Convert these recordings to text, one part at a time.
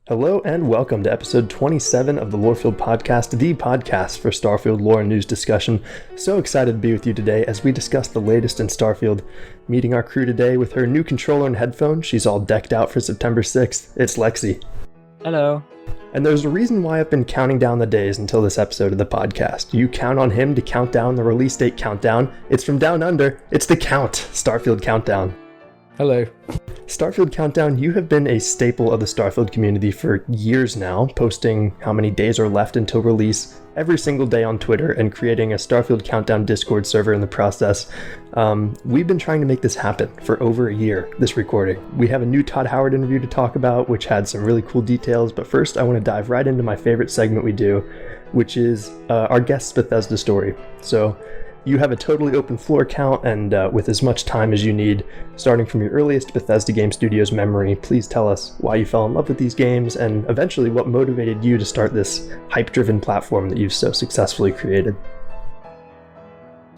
Hello and welcome to episode 27 of the Lorefield podcast, the podcast for Starfield lore and news discussion. So excited to be with you today as we discuss the latest in Starfield. Meeting our crew today with her new controller and headphones. She's all decked out for September 6th. It's Lexi. Hello. And there's a reason why I've been counting down the days until this episode of the podcast. You count on him to count down the release date countdown. It's from down under. It's the Count, Starfield Countdown. Hello. Starfield Countdown, you have been a staple of the Starfield community for years now, posting how many days are left until release every single day on Twitter and creating a Starfield Countdown Discord server in the process. We've been trying to make this happen for over a year, this recording. We have a new Todd Howard interview to talk about, which had some really cool details, but first I want to dive right into my favorite segment we do, which is our guest's Bethesda story. So, you have a totally open floor count, and with as much time as you need, starting from your earliest Bethesda Game Studios memory, please tell us why you fell in love with these games, and eventually what motivated you to start this hype-driven platform that you've so successfully created.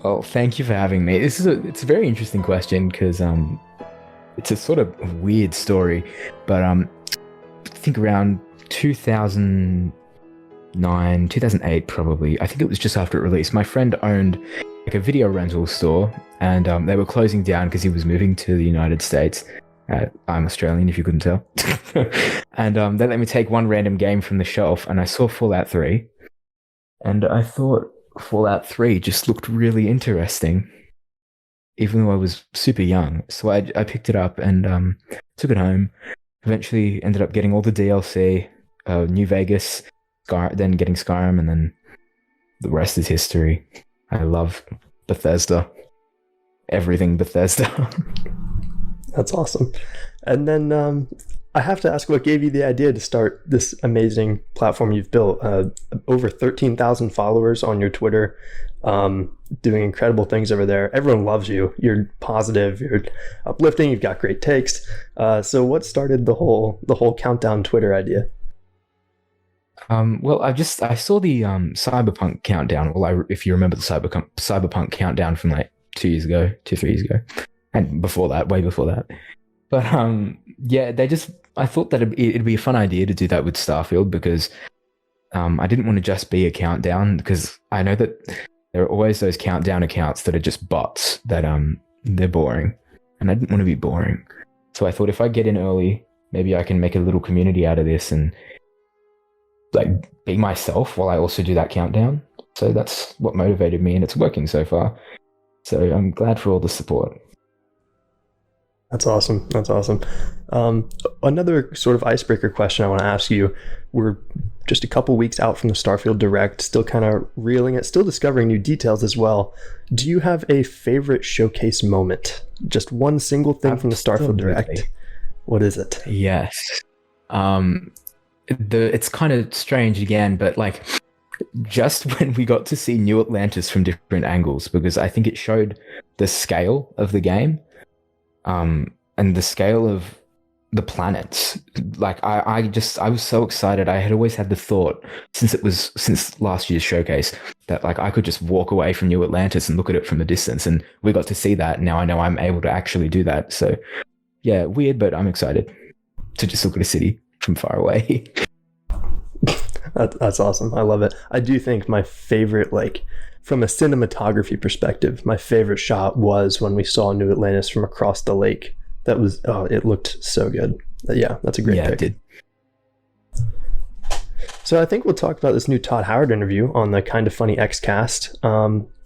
Well, thank you for having me. It's a very interesting question because it's a sort of weird story, but I think around 2009, 2008 probably. I think it was just after it released. My friend owned like a video rental store, and they were closing down because he was moving to the United States. I'm Australian, if you couldn't tell. And they let me take one random game from the shelf, and I saw Fallout 3, and I thought Fallout 3 just looked really interesting, even though I was super young. So I picked it up and took it home. Eventually ended up getting all the DLC, New Vegas, then getting Skyrim, and then the rest is history. I love Bethesda. Everything Bethesda. That's awesome. And then I have to ask, what gave you the idea to start this amazing platform you've built? Over 13,000 followers on your Twitter, doing incredible things over there. Everyone loves you. You're positive, you're uplifting, you've got great takes. So what started the whole Countdown Twitter idea? Well, I saw the Cyberpunk Countdown. Well, if you remember the Cyberpunk Countdown from like 3 years ago, and before that, way before that. But yeah, I thought that it'd be a fun idea to do that with Starfield because I didn't want to just be a countdown, because I know that there are always those countdown accounts that are just bots that they're boring, and I didn't want to be boring. So I thought if I get in early, maybe I can make a little community out of this and like be myself while I also do that countdown. So that's what motivated me, and it's working so far. So I'm glad for all the support. That's awesome. Another sort of icebreaker question I want to ask you. We're just a couple weeks out from the Starfield Direct, still kind of reeling it, still discovering new details as well. Do you have a favorite showcase moment? Just one single thing from the Starfield Direct? What is it? Yes. It's kind of strange again, but like just when we got to see New Atlantis from different angles, because I think it showed the scale of the game, and the scale of the planets. Like I was so excited. I had always had the thought since last year's showcase that like I could just walk away from New Atlantis and look at it from a distance, and we got to see that. Now I know I'm able to actually do that. So yeah, weird, but I'm excited to just look at a city from far away. That's awesome. I love it. I do think my favorite, like from a cinematography perspective, my favorite shot was when we saw New Atlantis from across the lake. That was, it looked so good. Yeah, that's a great pick. It did. So I think we'll talk about this new Todd Howard interview on the Kind of Funny Xcast.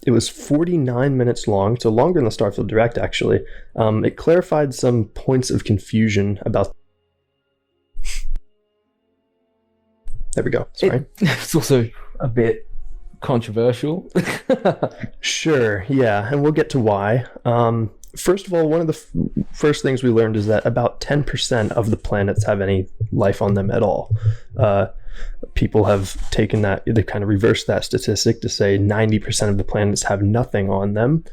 It was 49 minutes long, so longer than the Starfield Direct, actually. It clarified some points of confusion about... There we go. Sorry. It's also a bit controversial. Sure, yeah, and we'll get to why. First of all, one of the first things we learned is that about 10% of the planets have any life on them at all. People have taken that, they kind of reversed that statistic to say 90% of the planets have nothing on them.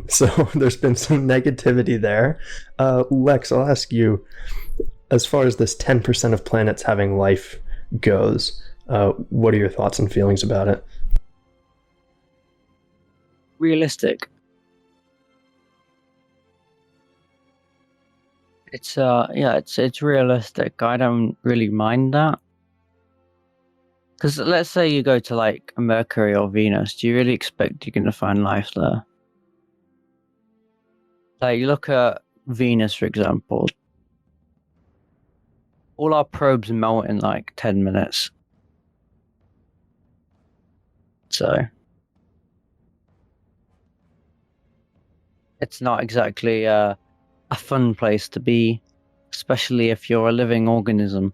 So there's been some negativity there. Lex, I'll ask you, as far as this 10% of planets having life goes, what are your thoughts and feelings about it? Realistic. it's realistic. I don't really mind that. Because let's say you go to like Mercury or Venus, do you really expect you're going to find life there? Like, you look at Venus, for example. All our probes melt in like 10 minutes. So it's not exactly a fun place to be, especially if you're a living organism.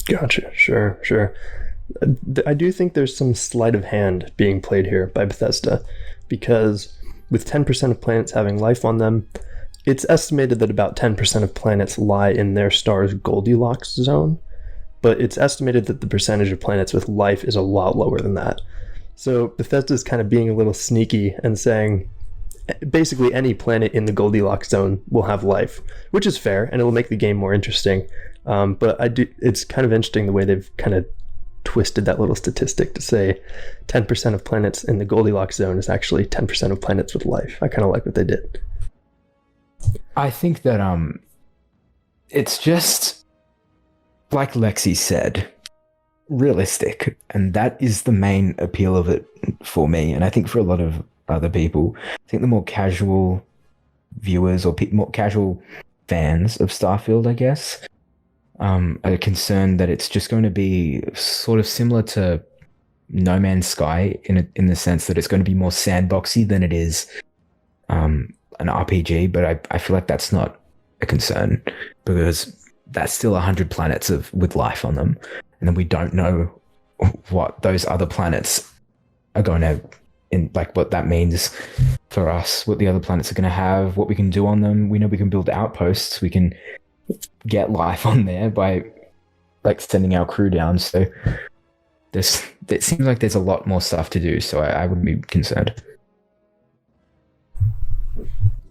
Gotcha. Sure. I do think there's some sleight of hand being played here by Bethesda, because with 10% of planets having life on them, it's estimated that about 10% of planets lie in their star's Goldilocks zone, but it's estimated that the percentage of planets with life is a lot lower than that. So Bethesda's kind of being a little sneaky and saying basically any planet in the Goldilocks zone will have life, which is fair, and it'll make the game more interesting. But it's kind of interesting the way they've kind of twisted that little statistic to say 10% of planets in the Goldilocks zone is actually 10% of planets with life. I kind of like what they did. I think that it's just like Lexi said, realistic, and that is the main appeal of it for me, and I think for a lot of other people. I think the more casual viewers or more casual fans of Starfield, I guess, are concerned that it's just going to be sort of similar to No Man's Sky in the sense that it's going to be more sandboxy than it is an RPG. But I feel like that's not a concern, because that's still 100 planets with life on them, and then we don't know what those other planets are going to, like what that means for us, what the other planets are going to have, what we can do on them. We know we can build outposts, we can get life on there by like sending our crew down. So it seems like there's a lot more stuff to do, so I wouldn't be concerned.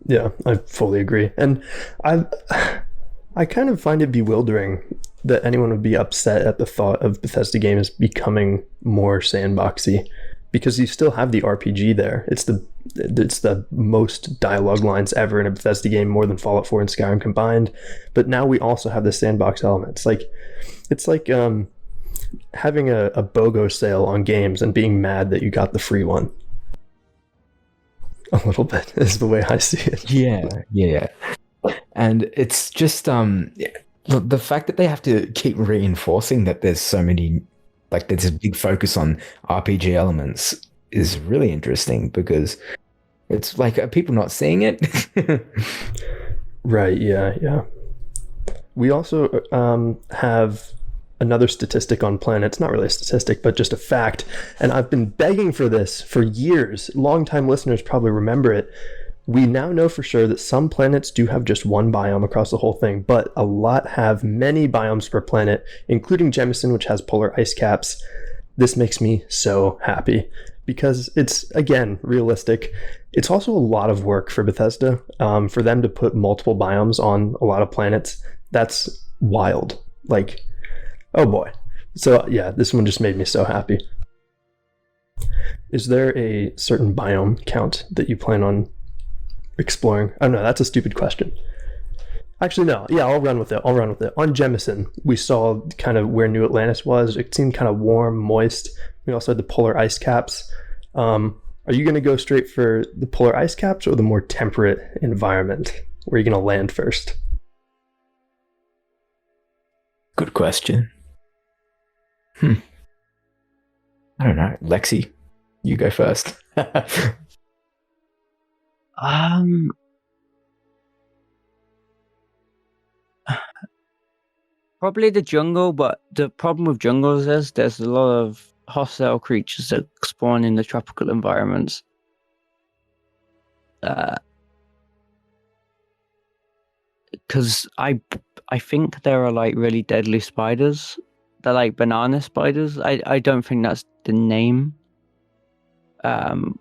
Yeah, I fully agree. And I kind of find it bewildering that anyone would be upset at the thought of Bethesda games becoming more sandboxy, because you still have the RPG there. It's the most dialogue lines ever in a Bethesda game, more than Fallout 4 and Skyrim combined. But now we also have the sandbox elements. It's like having a BOGO sale on games and being mad that you got the free one. A little bit is the way I see it. Yeah. And it's just the fact that they have to keep reinforcing that there's so many, like there's a big focus on RPG elements is really interesting, because it's like, are people not seeing it? Right, yeah. We also have another statistic on planets, not really a statistic, but just a fact. And I've been begging for this for years. Longtime listeners probably remember it. We now know for sure that some planets do have just one biome across the whole thing, but a lot have many biomes per planet, including Jemison, which has polar ice caps. This makes me so happy, because it's, again, realistic. It's also a lot of work for Bethesda. For them to put multiple biomes on a lot of planets, that's wild. Like, oh boy. So yeah, this one just made me so happy. Is there a certain biome count that you plan on exploring? Oh no, that's a stupid question. Actually, no. Yeah, I'll run with it. On Jemison, we saw kind of where New Atlantis was. It seemed kind of warm, moist. We also had the polar ice caps. Are you going to go straight for the polar ice caps or the more temperate environment? Where are you going to land first? Good question. I don't know. Lexi, you go first. Probably the jungle, but the problem with jungles is there's a lot of hostile creatures that spawn in the tropical environments. Because I think there are like really deadly spiders. They're like banana spiders. I don't think that's the name. But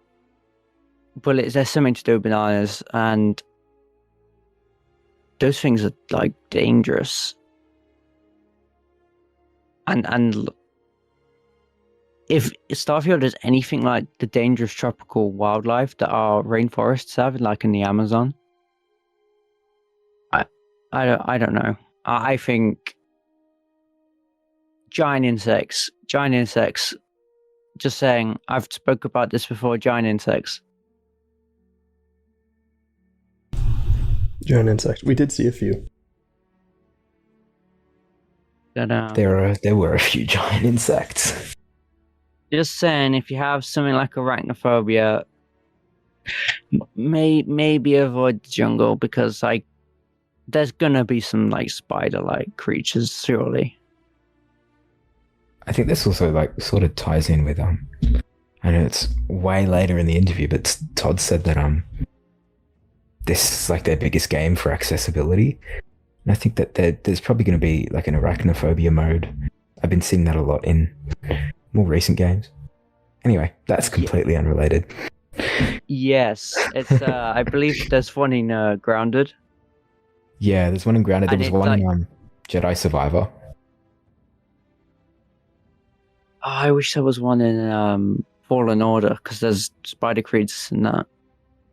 there's something to do with bananas, and those things are like dangerous. And if Starfield is anything like the dangerous tropical wildlife that our rainforests have, like in the Amazon, I don't know. I think giant insects. Just saying, I've spoke about this before. Giant insects. Giant insects. We did see a few. That There were a few giant insects. just saying, if you have something like arachnophobia, maybe avoid the jungle, because like there's gonna be some like spider-like creatures, surely. I think this also like sort of ties in with I know it's way later in the interview, but Todd said that this is like their biggest game for accessibility. And I think that there's probably going to be like an arachnophobia mode. I've been seeing that a lot in more recent games. Anyway, that's completely unrelated. Yes, it's. I believe there's one in Grounded. Yeah, there's one in Grounded. There And was it's one like- in Jedi Survivor. Oh, I wish there was one in Fallen Order, because there's spider creatures in that.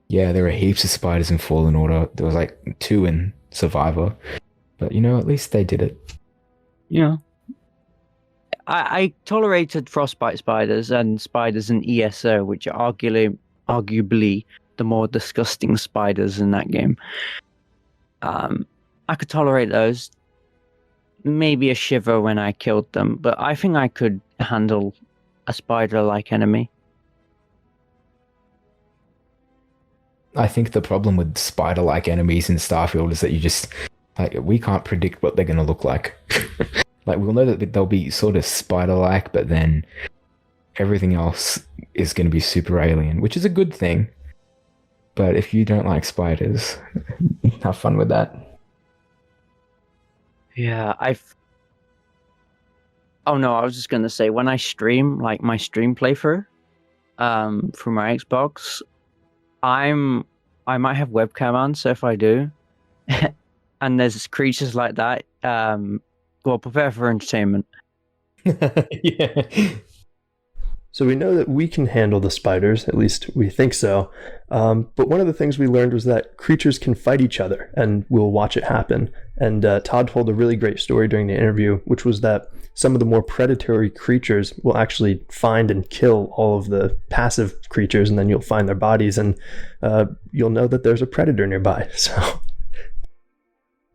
Yeah, there were heaps of spiders in Fallen Order. There was like 2 in Survivor. But at least they did it. Yeah. I tolerated frostbite spiders and spiders in ESO, which are arguably the more disgusting spiders in that game. I could tolerate those. Maybe a shiver when I killed them, but I think I could handle a spider-like enemy. I think the problem with spider-like enemies in Starfield is that you just we can't predict what they're going to look like. Like we'll know that they'll be sort of spider-like, but then everything else is going to be super alien, which is a good thing. But if you don't like spiders, have fun with that. Yeah, Oh no, I was just gonna say, when I stream, like my stream playthrough, through my Xbox, I might have webcam on, so if I do, and there's creatures like that, well, prepare for entertainment. Yeah. So we know that we can handle the spiders, at least we think so. But one of the things we learned was that creatures can fight each other, and we'll watch it happen. And Todd told a really great story during the interview, which was that some of the more predatory creatures will actually find and kill all of the passive creatures, and then you'll find their bodies, and you'll know that there's a predator nearby. So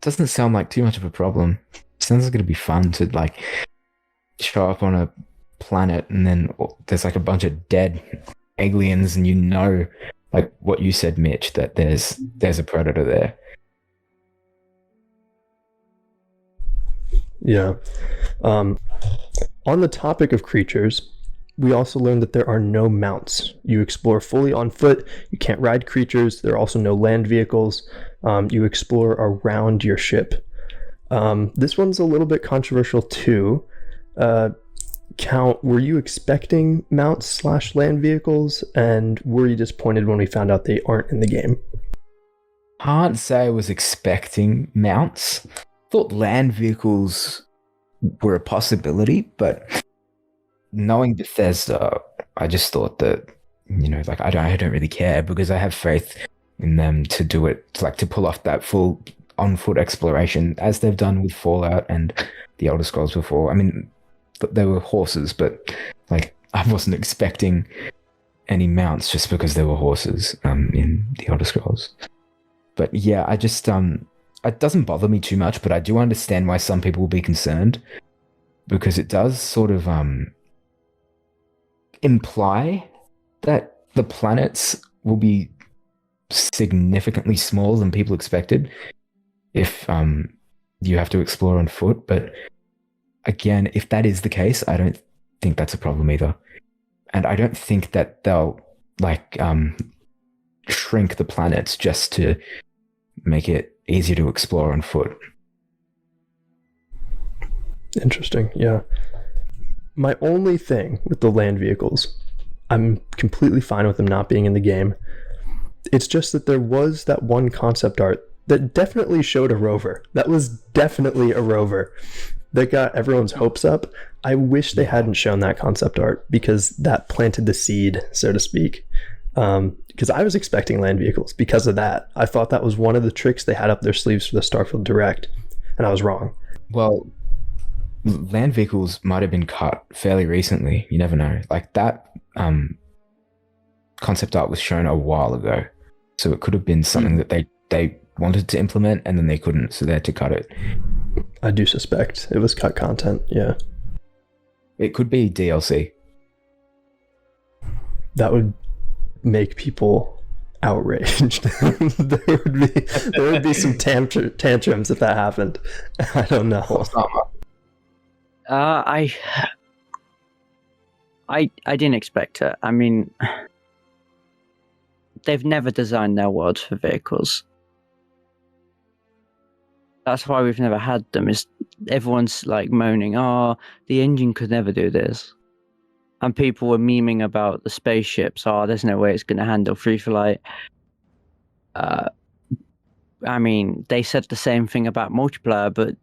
Doesn't sound like too much of a problem. Sounds like it'd be fun to show up on a planet and then there's like a bunch of dead aliens, and like what you said, Mitch, that there's a predator there. yeah. On the topic of creatures, we also learned that there are no mounts. You explore fully on foot. You can't ride creatures. There are also no land vehicles. You explore around your ship. This one's a little bit controversial too. Count, were you expecting mounts / land vehicles, and were you disappointed when we found out they aren't in the game? Can't say I was expecting mounts. Thought land vehicles were a possibility, but knowing Bethesda, I just thought that I don't really care, because I have faith in them to do it, to pull off that full on-foot exploration as they've done with Fallout and the Elder Scrolls before. I mean, they were horses, but I wasn't expecting any mounts just because there were horses in the Elder Scrolls. But yeah, I just it doesn't bother me too much, but I do understand why some people will be concerned, because it does sort of imply that the planets will be significantly smaller than people expected if you have to explore on foot. But again, if that is the case, I don't think that's a problem either. And I don't think that they'll shrink the planets just to make it easier to explore on foot. Interesting, yeah. My only thing with the land vehicles, I'm completely fine with them not being in the game. It's just that there was that one concept art that definitely showed a rover. That was definitely a rover that got everyone's hopes up. I wish they hadn't shown that concept art, because that planted the seed, so to speak. Because I was expecting land vehicles because of that. I thought that was one of the tricks they had up their sleeves for the Starfield Direct, and I was wrong. Well, land vehicles might have been cut fairly recently. You never know. Like that concept art was shown a while ago, so it could have been something that they wanted to implement and then they couldn't, so they had to cut it. I do suspect it was cut content. Yeah, it could be DLC. That would make people outraged. there would be some tantrums if that happened. I don't know. I didn't expect it. I mean, they've never designed their worlds for vehicles. That's why we've never had them. Is everyone's like moaning, "Oh, the engine could never do this," and people were memeing about the spaceships. Oh, there's no way it's going to handle free flight. I mean, they said the same thing about multiplayer, but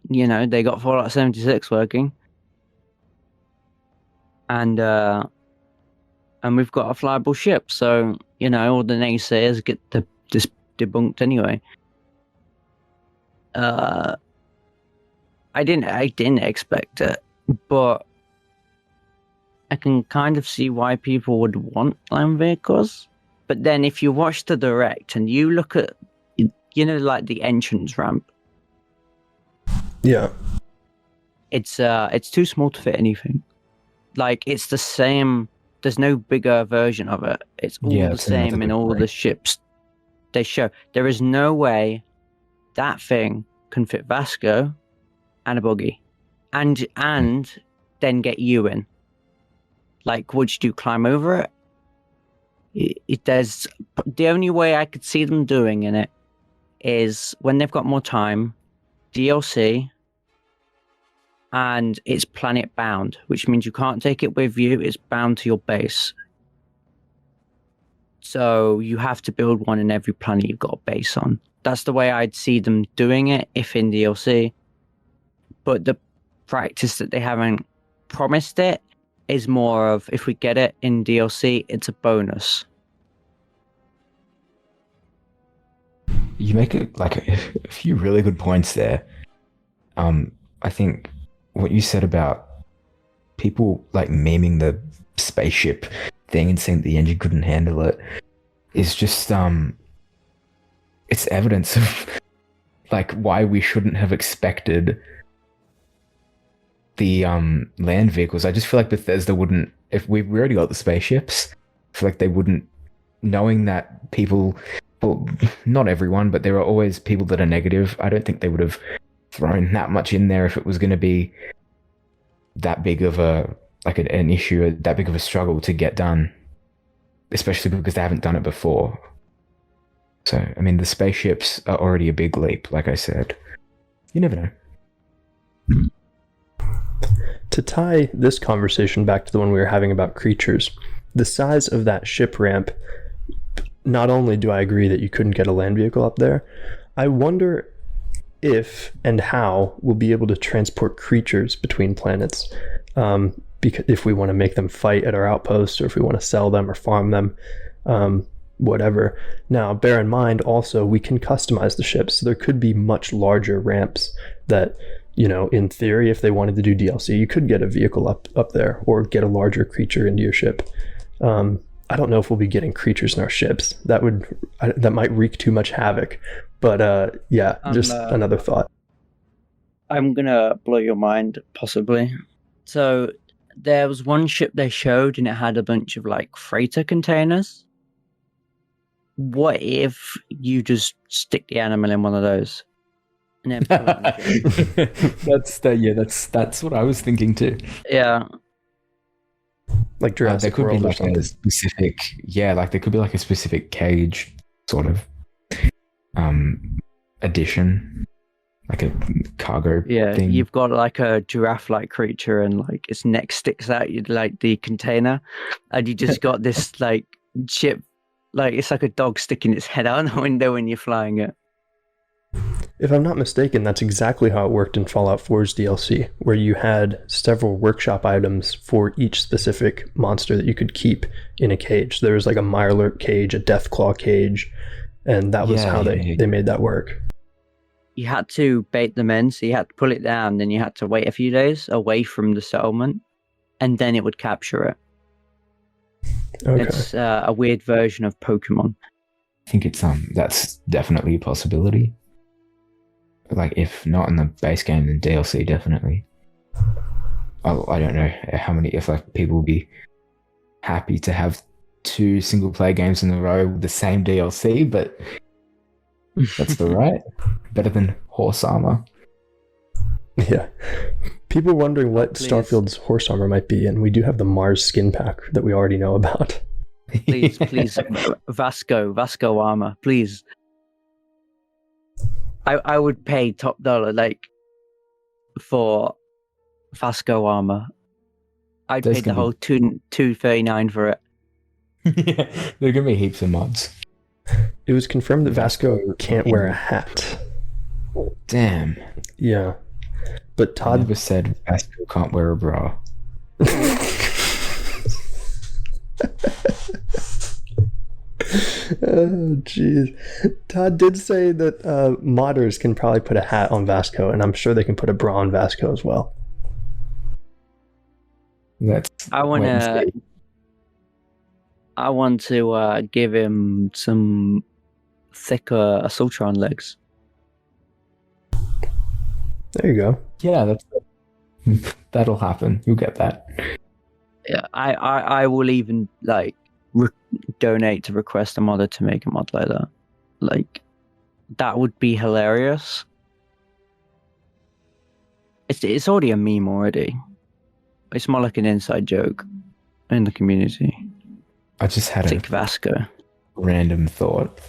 you know, they got Fallout 76 working, and we've got a flyable ship. So you know, all the naysayers get just debunked anyway. I didn't expect it, but I can kind of see why people would want land vehicles. But then if you watch the Direct and you look at, you know, like the entrance ramp. Yeah. It's too small to fit anything. Like, it's the same, there's no bigger version of it. It's all the same in all the ships they show. There is no way that thing can fit Vasco and a buggy. And then get you in. Like, would you do climb over it? There's the only way I could see them doing in it is when they've got more time, DLC, and it's planet bound, which means you can't take it with you. It's bound to your base. So you have to build one in every planet you've got a base on. That's the way I'd see them doing it if in DLC. But the practice that they haven't promised it is more of, if we get it in DLC, it's a bonus. You make a few really good points there. I think what you said about people like memeing the spaceship thing and saying that the engine couldn't handle it is just it's evidence of like why we shouldn't have expected the land vehicles. I just feel like Bethesda wouldn't, if we already got the spaceships, I feel like they wouldn't, knowing that people, well, not everyone, but there are always people that are negative. I don't think they would have thrown that much in there if it was going to be that big of a, like an issue, that big of a struggle to get done, especially because they haven't done it before. So, I mean, the spaceships are already a big leap, like I said. You never know. To tie this conversation back to the one we were having about creatures, the size of that ship ramp, not only do I agree that you couldn't get a land vehicle up there, I wonder if and how we'll be able to transport creatures between planets. Because if we want to make them fight at our outposts, or if we want to sell them or farm them, whatever. Now, bear in mind also, we can customize the ships. So there could be much larger ramps that, you know, in theory, if they wanted to do DLC, you could get a vehicle up there or get a larger creature into your ship. I don't know if we'll be getting creatures in our ships. That might wreak too much havoc. But yeah, just another thought. I'm gonna blow your mind, possibly. So there was one ship they showed, and it had a bunch of like freighter containers. What if you just stick the animal in one of those? And then put it in the ship? That's what I was thinking too. Yeah. Like Jurassic there could World be or like something. a specific, like there could be like a specific cage sort of addition, like a cargo thing. You've got like a giraffe-like creature, and like its neck sticks out like the container, and you just got this like ship, like it's like a dog sticking its head out the window when you're flying it. If I'm not mistaken, that's exactly how it worked in Fallout 4's DLC, where you had several workshop items for each specific monster that you could keep in a cage. There was like a Mirelurk cage, a Deathclaw cage, and that was how they made that work. You had to bait them in, so you had to pull it down, then you had to wait a few days away from the settlement, and then it would capture it. Okay. It's a weird version of Pokemon. I think it's that's definitely a possibility. Like, if not in the base game, then DLC definitely. I don't know how many, if like people will be happy to have 2 single player games in a row with the same DLC, but that's the right. Better than horse armor. Yeah. People wondering what Please. Starfield's horse armor might be, and we do have the Mars skin pack that we already know about. Please, Vasco armor, please. I would pay top dollar, like, for Vasco armor. I'd pay the whole $239 for it. Yeah, there are gonna be heaps of mods. It was confirmed that Vasco can't wear a hat. Damn. Yeah. But I Todd never said Vasco can't wear a bra. Oh, jeez. Todd did say that modders can probably put a hat on Vasco, and I'm sure they can put a bra on Vasco as well. I want to give him some thicker Assaultron legs. There you go. Yeah, that'll happen. You'll get that. Yeah, I will even like donate to request a modder to make a mod like that. Like, that would be hilarious. It's already a meme already. It's more like an inside joke in the community. I just had Thick Vasco. Random thought.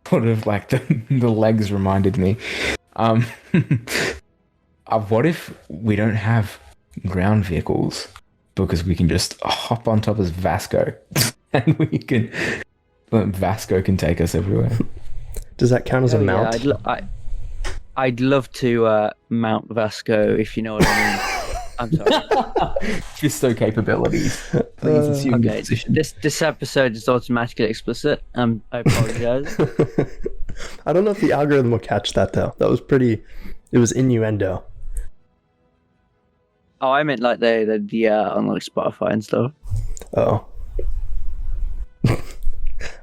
Sort of like the legs reminded me. What if we don't have ground vehicles? Because we can just hop on top of Vasco, and Vasco can take us everywhere. Does that count as a mount? Yeah, I'd love to mount Vasco, if you know what I mean. I'm sorry. Just so capabilities. Please assume okay, this episode is automatically explicit. I apologize. I don't know if the algorithm will catch that though. That was pretty. It was innuendo. Oh, I meant like the on like Spotify and stuff. Oh. All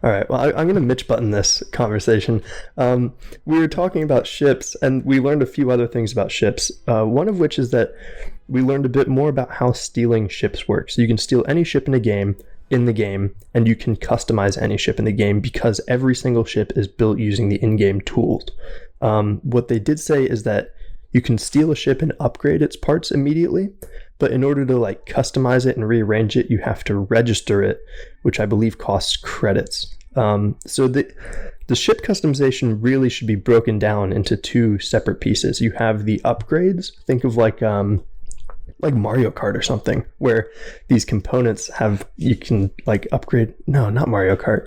right. Well, I'm going to Mitch button this conversation. We were talking about ships, and we learned a few other things about ships. One of which is that we learned a bit more about how stealing ships works. So you can steal any ship in the game, and you can customize any ship in the game because every single ship is built using the in-game tools. What they did say is that you can steal a ship and upgrade its parts immediately, but in order to like customize it and rearrange it, you have to register it, which I believe costs credits. So the ship customization really should be broken down into 2 separate pieces. You have the upgrades. Think of like Mario Kart or something, where these components you can like upgrade. No, not Mario Kart,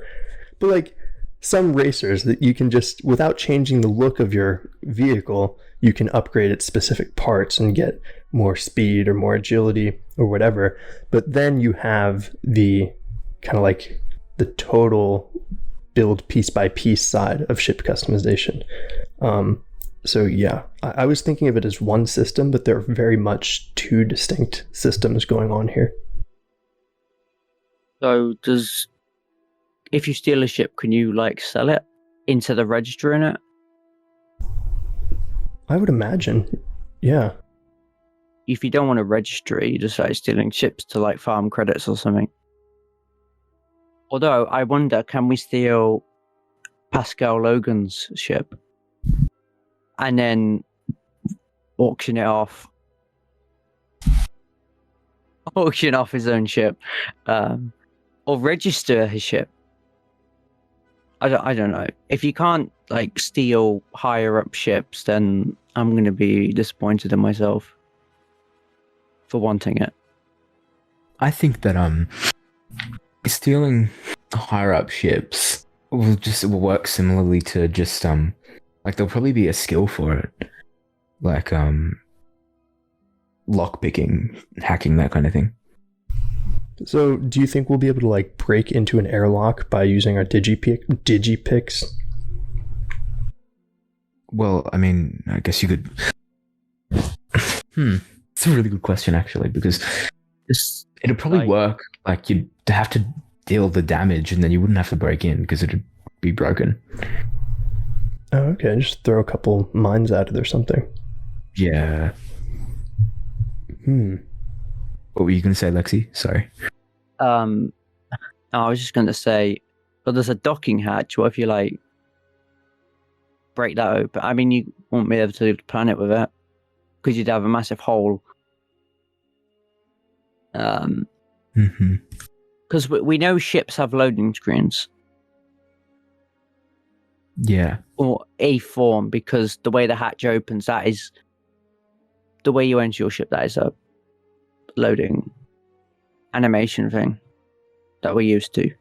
but like some racers that you can just, without changing the look of your vehicle, you can upgrade its specific parts and get more speed or more agility or whatever. But then you have the kind of like the total build piece by piece side of ship customization. So yeah, I was thinking of it as one system, but there are very much 2 distinct systems going on here. So if you steal a ship, can you like sell it into the register in it? I would imagine, yeah. If you don't want to register it, you just start stealing ships to like farm credits or something. Although, I wonder, can we steal Pascal Logan's ship and then auction it off? Auction off his own ship. Or register his ship. I don't know. If you can't like steal higher up ships, then I'm gonna be disappointed in myself for wanting it. I think that stealing higher up ships will work similarly to just Like there'll probably be a skill for it, like lock picking, hacking, that kind of thing. So, do you think we'll be able to like break into an airlock by using our digipicks? Well, I mean, I guess you could. It's a really good question, actually, because it'd probably work. Like you'd have to deal the damage, and then you wouldn't have to break in because it'd be broken. Oh, okay. Just throw a couple mines at it or something. Yeah. What were you going to say, Lexi? Sorry. I was just going to say, but there's a docking hatch. What if you like break that open? I mean, you won't be able to leave the planet with it because you'd have a massive hole. Because we know ships have loading screens. Yeah. Or a form, because the way the hatch opens, that is the way you enter your ship. That is a loading animation thing that we're used to.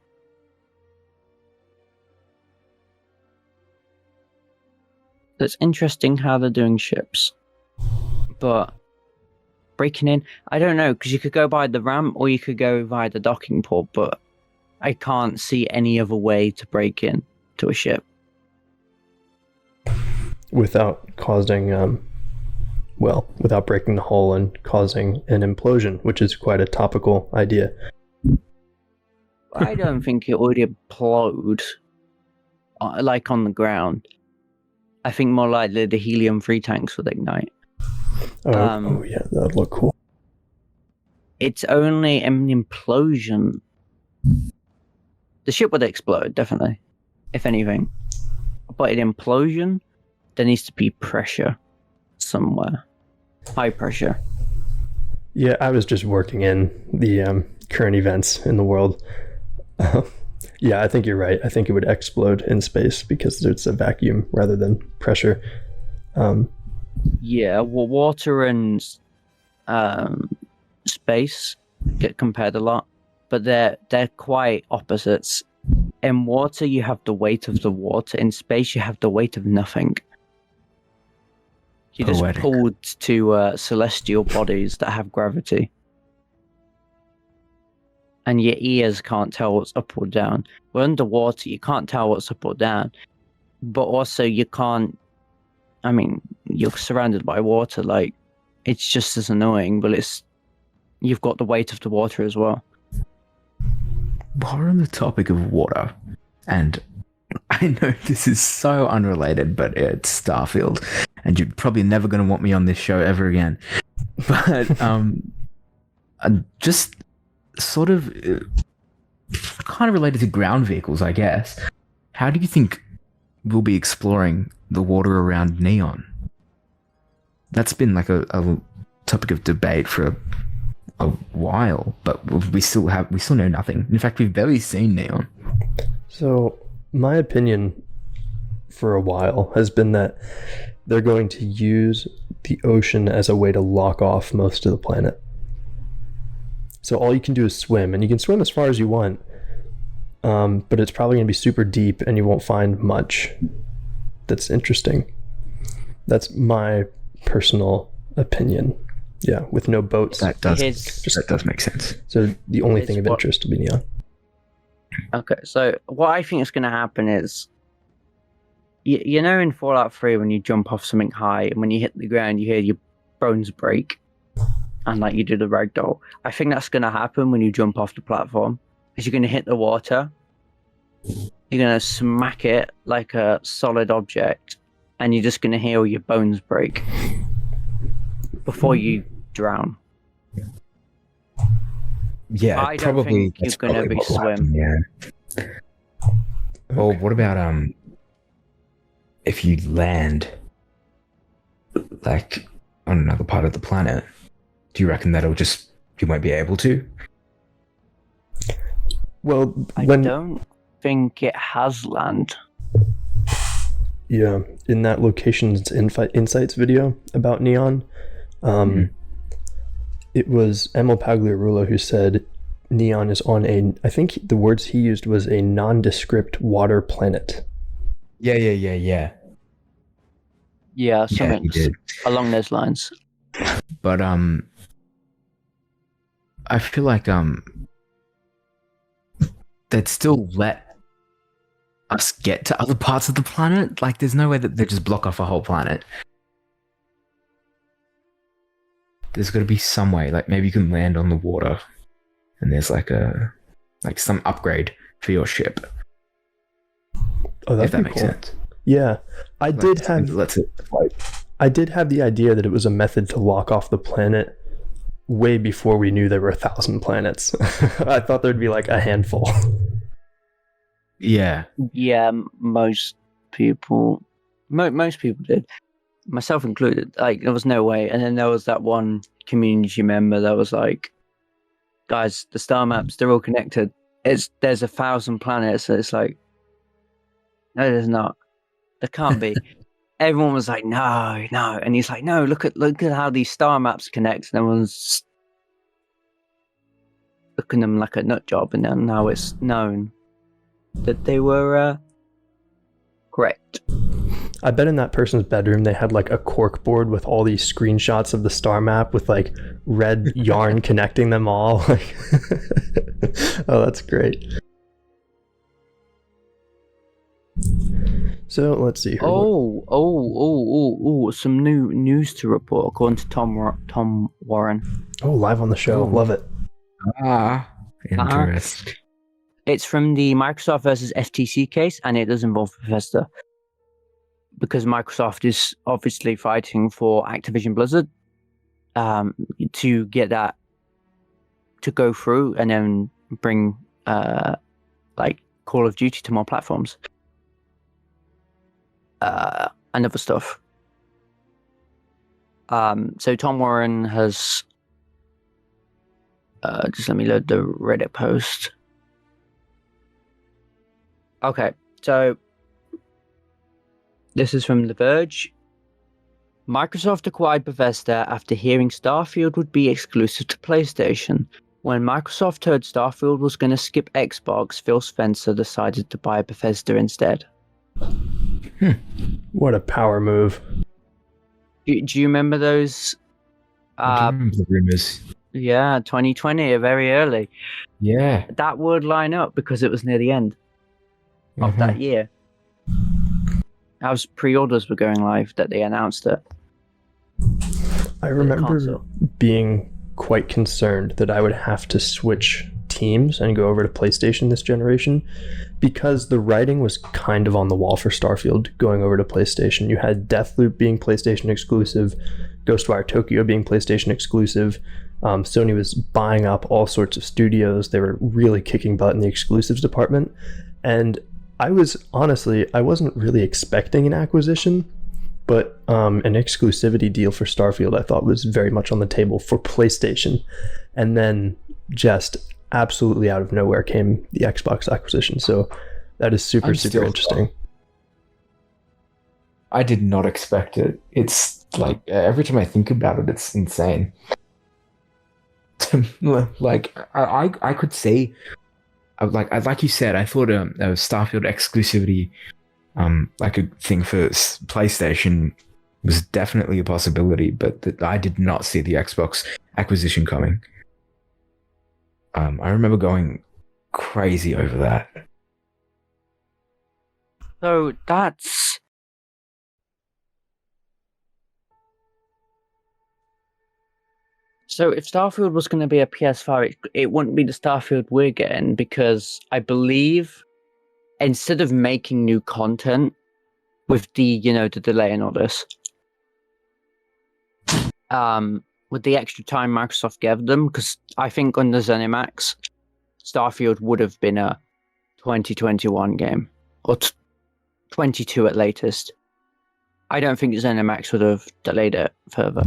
So it's interesting how they're doing ships, but breaking in, I don't know, because you could go by the ramp or you could go via the docking port, but I can't see any other way to break in to a ship without causing without breaking the hull and causing an implosion, which is quite a topical idea. I don't think it would implode like on the ground. I think more likely the helium-3 tanks would ignite. Oh yeah, that'd look cool. It's only an implosion. The ship would explode, definitely, if anything. But an implosion, there needs to be pressure somewhere. High pressure. Yeah, I was just working in the current events in the world. Yeah, I think you're right. I think it would explode in space because it's a vacuum rather than pressure. Yeah, well, water and space get compared a lot, but they're quite opposites. In water, you have the weight of the water. In space, you have the weight of nothing. You're just pulled to celestial bodies that have gravity. And your ears can't tell what's up or down. We're underwater, you can't tell what's up or down. But also you can't... I mean, you're surrounded by water, like, it's just as annoying, but you've got the weight of the water as well. While we're on the topic of water, and I know this is so unrelated, but it's Starfield, and you're probably never going to want me on this show ever again. But just sort of kind of related to ground vehicles, I guess. How do you think we'll be exploring the water around Neon? That's been like a topic of debate for a while, but we still know nothing. In fact, we've barely seen Neon. So my opinion for a while has been that they're going to use the ocean as a way to lock off most of the planet. So all you can do is swim, and you can swim as far as you want, but it's probably going to be super deep and you won't find much that's interesting. That's my personal opinion. Yeah, with no boats. That does make sense. So the only thing of interest will be Neon. Okay, so what I think is going to happen is, you know, in Fallout 3 when you jump off something high and when you hit the ground you hear your bones break and like you do the ragdoll. I think that's going to happen when you jump off the platform, because you're going to hit the water, you're going to smack it like a solid object, and you're just going to hear all your bones break before you drown. Yeah, I don't think you're going to be swim. Yeah. Well, what about if you land like on another part of the planet? Do you reckon you won't be able to? Well, I don't think it has land. Yeah, in that Locations Insights video about Neon, it was Emil Pagliarulo who said Neon is on I think the words he used was a nondescript water planet. Yeah. Yeah, Yeah, something he did. along those lines. But I feel like they'd still let us get to other parts of the planet. Like, there's no way that they just block off a whole planet. There's got to be some way. Like, maybe you can land on the water, and there's like some upgrade for your ship. Oh, If that'd that be makes cool. sense. Yeah, I Like, did have let's it. I did have the idea that it was a method to lock off the planet way before we knew there were 1,000 planets. I thought there'd be like a handful. Yeah. Yeah, most people did, myself included. Like, there was no way. And then there was that one community member that was like, guys, the star maps, they're all connected. There's 1,000 planets. So it's like, no, there's not. There can't be. Everyone was like, no. And he's like, no, look at how these star maps connect. And everyone's looking at them like a nut job. And then now it's known that they were correct. I bet in that person's bedroom they had like a cork board with all these screenshots of the star map with like red yarn connecting them all. Like, oh, that's great. So let's see here. Some new news to report according to Tom Warren. Oh, live on the show. Oh. Love it. Interesting. It's from the Microsoft versus FTC case, and it does involve Bethesda. Because Microsoft is obviously fighting for Activision Blizzard to get that to go through and then bring like Call of Duty to more platforms and other stuff. So Tom Warren has just let me load the Reddit post. Okay, so this is from The Verge. Microsoft acquired Bethesda after hearing Starfield would be exclusive to PlayStation. When Microsoft heard Starfield was going to skip Xbox, Phil Spencer decided to buy Bethesda instead. What a power move. Do you remember those? I do remember the rumors. Yeah, 2020, very early. Yeah. That would line up because it was near the end of that year. As pre-orders were going live that they announced it. I remember console. being quite concerned that I would have to switch teams and go over to PlayStation this generation because the writing was kind of on the wall for Starfield going over to PlayStation. You had Deathloop being PlayStation exclusive, Ghostwire Tokyo being PlayStation exclusive. Sony was buying up all sorts of studios. They were really kicking butt in the exclusives department. And I wasn't really expecting an acquisition, but an exclusivity deal for Starfield I thought was very much on the table for PlayStation. And then just absolutely out of nowhere came the Xbox acquisition. So that is super interesting. I did not expect it. It's like, every time I think about it, it's insane. Like, I could say, like you said, I thought Starfield exclusivity, like a thing for PlayStation, was definitely a possibility, but I did not see the Xbox acquisition coming. I remember going crazy over that. So that's... So if Starfield was going to be a PS5, it wouldn't be the Starfield we're getting, because I believe instead of making new content with the delay and all this, with the extra time Microsoft gave them, because I think under ZeniMax, Starfield would have been a 2021 game, or 22 at latest. I don't think ZeniMax would have delayed it further.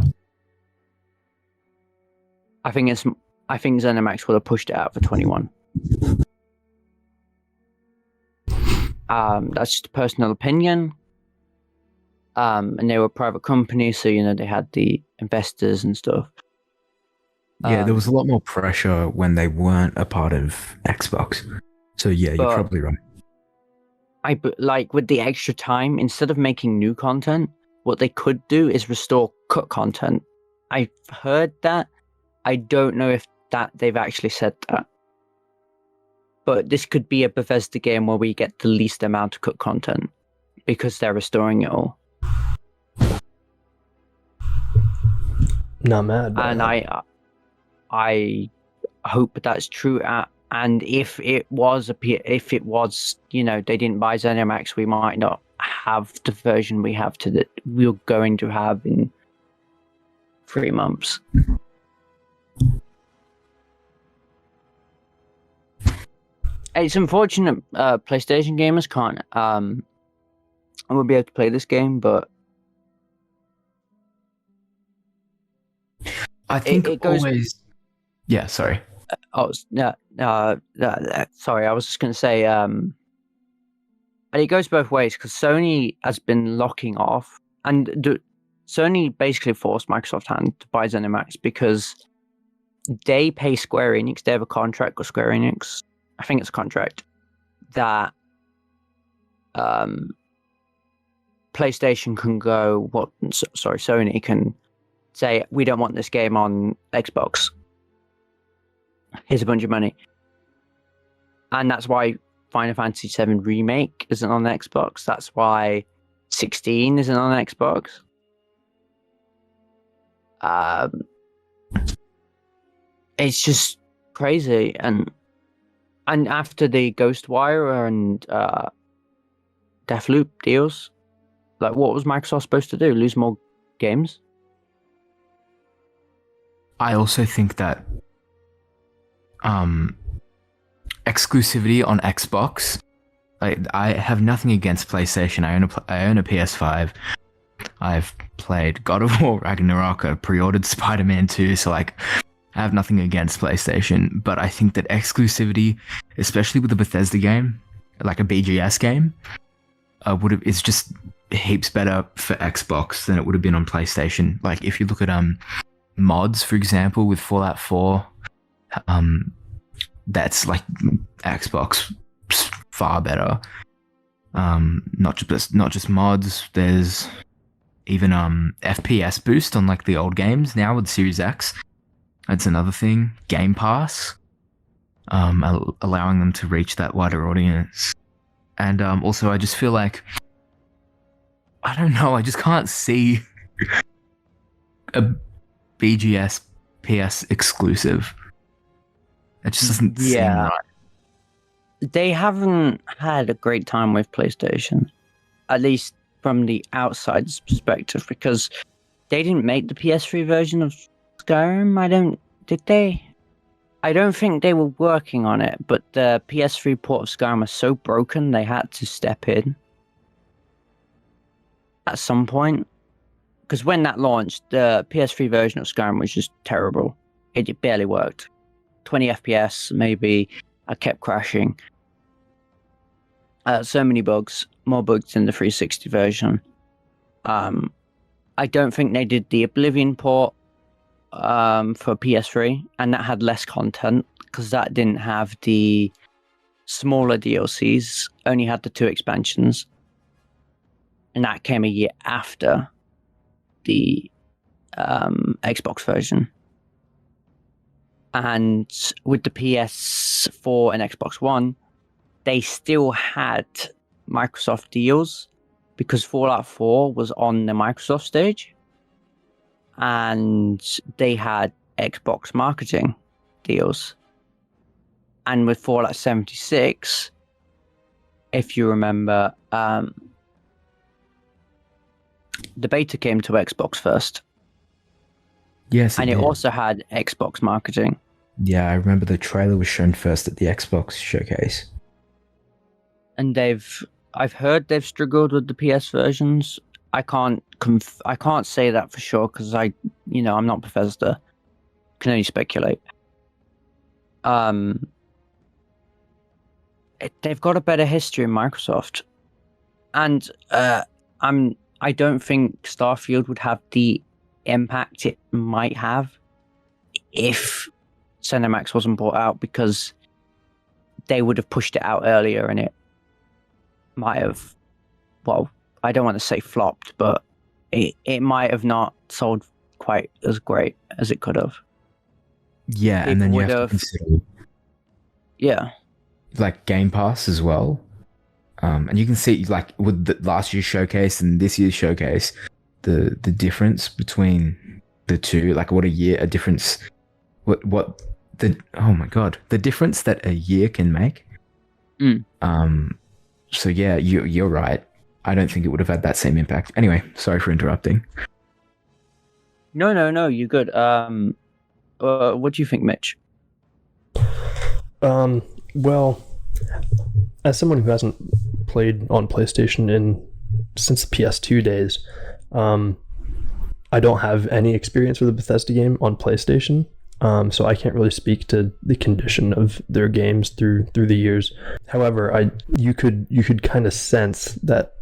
I think ZeniMax would have pushed it out for 21. That's just a personal opinion. And they were a private company, so they had the investors and stuff. Yeah, there was a lot more pressure when they weren't a part of Xbox. So yeah, you're probably right. Like with the extra time, instead of making new content, what they could do is restore cut content. I've heard that. I don't know if that they've actually said that. But this could be a Bethesda game where we get the least amount of cut content because they're restoring it all. Not mad. And I hope that's true. And if it was, they didn't buy ZeniMax, we might not have the version we're going to have in 3 months. It's unfortunate PlayStation gamers can't will be able to play this game, but I think it goes. always. Yeah, sorry. Sorry, I was just going to say, and it goes both ways because Sony has been locking off, and Sony basically forced Microsoft hand to buy ZeniMax because they pay Square Enix. They have a contract with Square Enix. I think it's a contract that PlayStation can go. Sony can say we don't want this game on Xbox. Here's a bunch of money. And that's why Final Fantasy VII Remake isn't on Xbox. That's why 16 isn't on Xbox. It's just crazy. And after the Ghostwire and Deathloop deals, like what was Microsoft supposed to do? Lose more games? I also think that exclusivity on Xbox. I have nothing against PlayStation. I own a PS5. I've played God of War Ragnarok. I pre-ordered Spider-Man 2. So I have nothing against PlayStation. But I think that exclusivity, especially with a Bethesda game, like a BGS game, is just heaps better for Xbox than it would have been on PlayStation. Like if you look at mods, for example, with Fallout 4. That's like Xbox far better. Not just mods. There's even FPS boost on like the old games now with Series X. That's another thing. Game Pass, allowing them to reach that wider audience. And also, I just feel like I don't know. I just can't see a BGS PS exclusive. It just doesn't seem right. They haven't had a great time with PlayStation, at least from the outside's perspective, because they didn't make the PS3 version of Skyrim. Did they? I don't think they were working on it, but the PS3 port of Skyrim was so broken they had to step in at some point. Because when that launched, the PS3 version of Skyrim was just terrible. It barely worked. 20 FPS, maybe. I kept crashing. So many bugs. More bugs than the 360 version. I don't think they did the Oblivion port for PS3, and that had less content because that didn't have the smaller DLCs, only had the 2 expansions. And that came a year after the Xbox version. And with the PS4 and Xbox One, they still had Microsoft deals because Fallout 4 was on the Microsoft stage and they had Xbox marketing deals. And with Fallout 76, if you remember, the beta came to Xbox first. Yes, and it also had Xbox marketing. Yeah, I remember the trailer was shown first at the Xbox showcase. And I've heard they've struggled with the PS versions. I can't say that for sure because I'm not Bethesda. Can only speculate. They've got a better history in Microsoft, and I don't think Starfield would have the impact it might have if ZeniMax wasn't bought out, because they would have pushed it out earlier and it might have, well, I don't want to say flopped, but it might have not sold quite as great as it could have. Yeah, and then People you have to would have- consider Yeah. like Game Pass as well. And you can see like with the last year's showcase and this year's showcase, the difference between the two, like what a difference, oh my god, the difference that a year can make. So yeah, you're right. I don't think it would have had that same impact. Anyway, sorry for interrupting. No, you're good. What do you think, Mitch? Well, as someone who hasn't played on PlayStation since the PS2 days, I don't have any experience with a Bethesda game on PlayStation. So I can't really speak to the condition of their games through the years. However, you could kind of sense that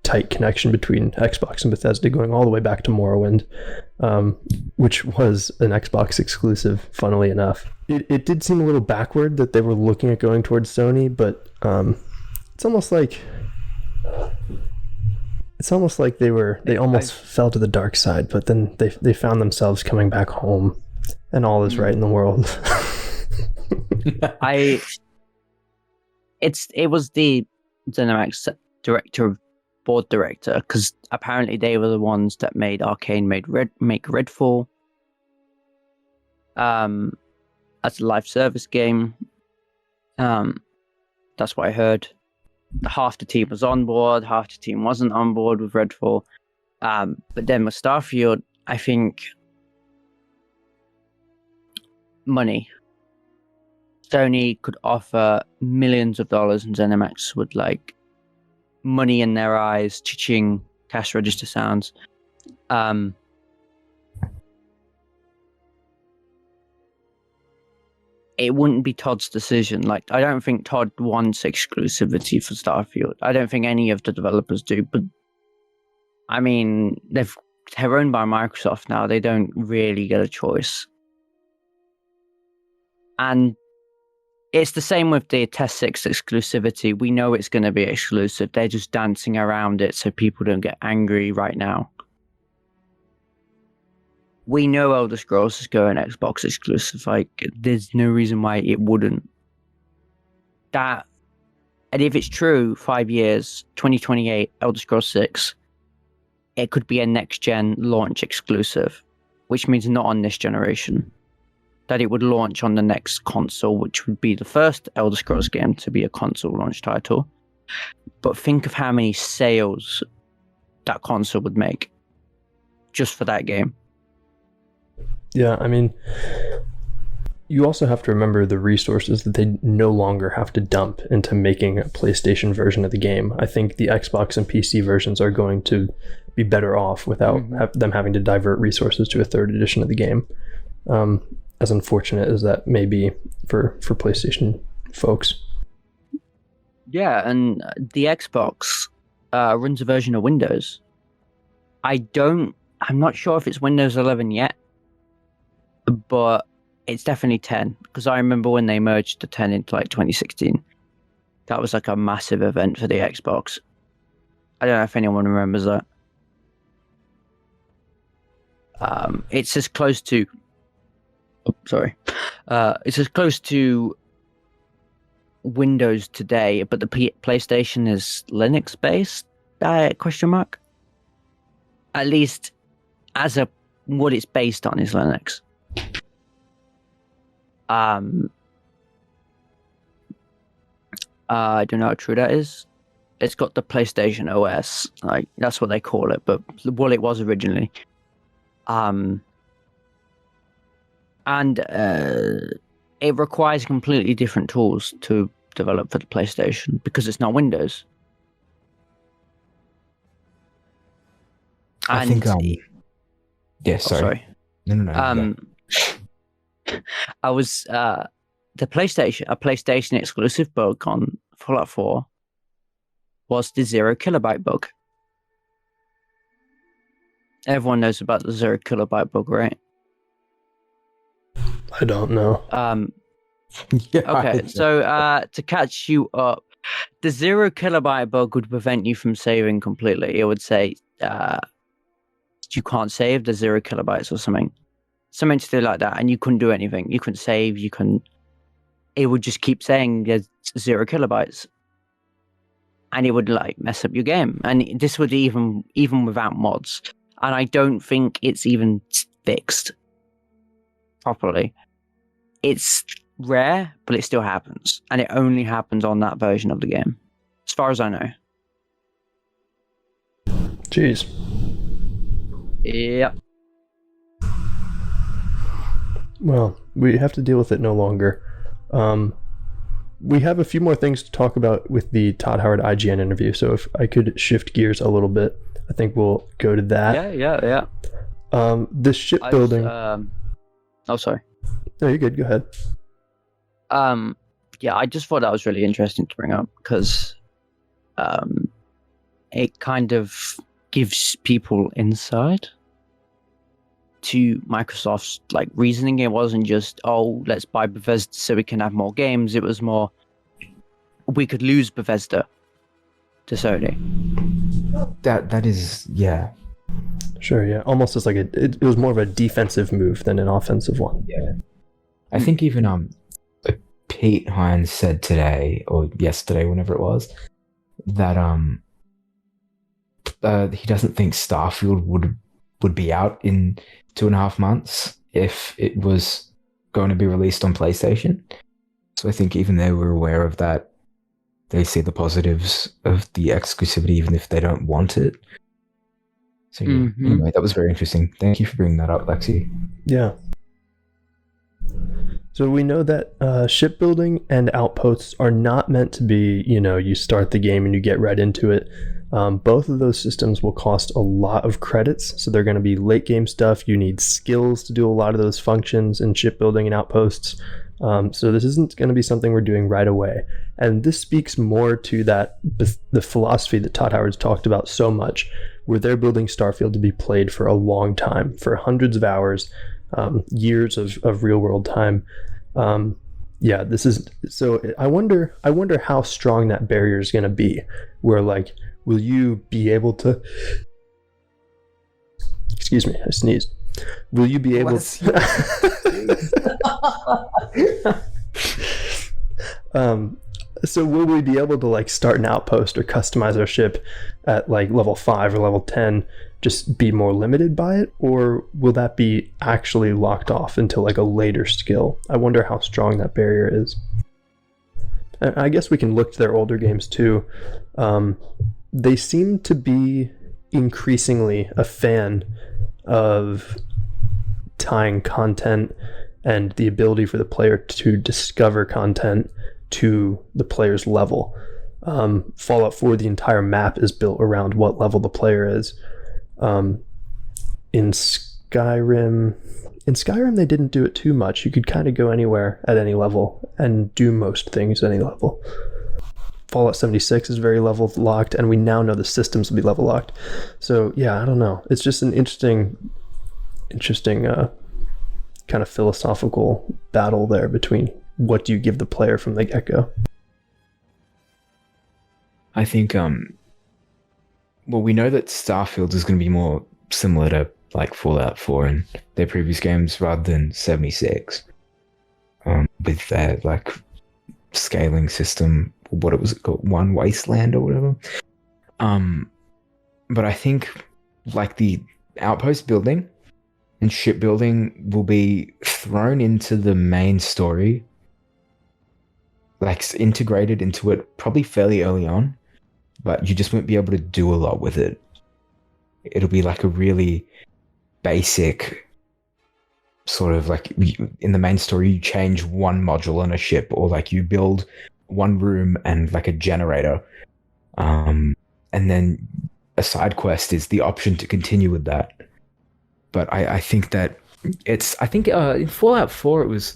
tight connection between Xbox and Bethesda going all the way back to Morrowind, which was an Xbox exclusive, funnily enough. It did seem a little backward that they were looking at going towards Sony, but it's almost like they almost fell to the dark side, but then they found themselves coming back home, and all is right in the world. It was the ZeniMax board director, because apparently they were the ones that made Arcane make Redfall as a live service game. That's what I heard. Half the team was on board, half the team wasn't on board with Redfall. But then with Starfield, I think money. Sony could offer millions of dollars, and ZeniMax would like money in their eyes, cha-ching, cash register sounds. It wouldn't be Todd's decision. Like, I don't think Todd wants exclusivity for Starfield. I don't think any of the developers do. But I mean, they're owned by Microsoft now. They don't really get a choice. And it's the same with the Test 6 exclusivity. We know it's going to be exclusive. They're just dancing around it so people don't get angry right now. We know Elder Scrolls is going Xbox exclusive. Like, there's no reason why it wouldn't. And if it's true, 5 years, 2028, Elder Scrolls 6, it could be a next-gen launch exclusive, which means not on this generation. That it would launch on the next console, which would be the first Elder Scrolls game to be a console launch title. But think of how many sales that console would make just for that game. Yeah, I mean, you also have to remember the resources that they no longer have to dump into making a PlayStation version of the game. I think the Xbox and PC versions are going to be better off without them having to divert resources to a third edition of the game. As unfortunate as that may be for PlayStation folks. Yeah, and the Xbox runs a version of Windows. I'm not sure if it's Windows 11 yet, but it's definitely 10, because I remember when they merged the 10 into like 2016. That was like a massive event for the Xbox. I don't know if anyone remembers that. It's as close to it's as close to Windows today, but the PlayStation is Linux based? Question mark. At least what it's based on is Linux. I don't know how true that is. It's got the PlayStation OS, like that's what they call it, but what it was originally. And it requires completely different tools to develop for the PlayStation because it's not Windows. I think yeah, sorry. No. I was a PlayStation exclusive bug on Fallout 4 was the 0 kilobyte bug. Everyone knows about the 0 kilobyte bug, right? I don't know. Yeah, okay, so to catch you up, the 0 kilobyte bug would prevent you from saving completely. It would say you can't save, there's 0 kilobytes or something to do like that, and you couldn't do anything. You couldn't save. It would just keep saying there's 0 kilobytes, and it would like mess up your game. And this would even without mods. And I don't think it's even fixed properly. It's rare, but it still happens, and it only happens on that version of the game, as far as I know. Jeez. Yep. Well, we have to deal with it no longer. We have a few more things to talk about with the Todd Howard IGN interview, so if I could shift gears a little bit, I think we'll go to that. Yeah. The shipbuilding... Oh, sorry. No, you're good. Go ahead. Yeah, I just thought that was really interesting to bring up, because it kind of gives people insight to Microsoft's like reasoning. It wasn't just, oh, let's buy Bethesda so we can have more games. It was more, we could lose Bethesda to Sony. That is, yeah. Sure, yeah. Almost as like it was more of a defensive move than an offensive one. Yeah. I think even Pete Hines said today or yesterday, whenever it was, that he doesn't think Starfield would be out in 2.5 months if it was going to be released on PlayStation. So I think even they were aware of that. They see the positives of the exclusivity, even if they don't want it. So yeah. Anyway, that was very interesting. Thank you for bringing that up, Lexi. Yeah. So we know that shipbuilding and outposts are not meant to be, you start the game and you get right into it. Both of those systems will cost a lot of credits, so they're going to be late game stuff. You need skills to do a lot of those functions in shipbuilding and outposts. So this isn't going to be something we're doing right away. And this speaks more to the philosophy that Todd Howard's talked about so much, where they're building Starfield to be played for a long time, for hundreds of hours, years of real world time. Yeah, this is so. I wonder how strong that barrier is going to be. Where like, will you be able to? Excuse me, I sneezed. Will you be able to? So will we be able to like start an outpost or customize our ship at like level 5 or level 10? Just be more limited by it, or will that be actually locked off until like a later skill? I wonder how strong that barrier is. And I guess we can look to their older games too. They seem to be increasingly a fan of tying content and the ability for the player to discover content to the player's level. Fallout 4, the entire map is built around what level the player is. In Skyrim, they didn't do it too much. You could kind of go anywhere at any level and do most things at any level. Fallout 76 is very level locked, and we now know the systems will be level locked. So yeah, I don't know. It's just an interesting kind of philosophical battle there between what do you give the player from the get-go. I think well, we know that Starfield is going to be more similar to like Fallout 4 and their previous games rather than 76, with their like scaling system. What it was called, One Wasteland or whatever. But I think like the outpost building and shipbuilding will be thrown into the main story, like integrated into it probably fairly early on, but you just won't be able to do a lot with it. It'll be like a really basic sort of like, in the main story you change one module on a ship, or like you build one room and like a generator, and then a side quest is the option to continue with that. But I think that in Fallout 4 it was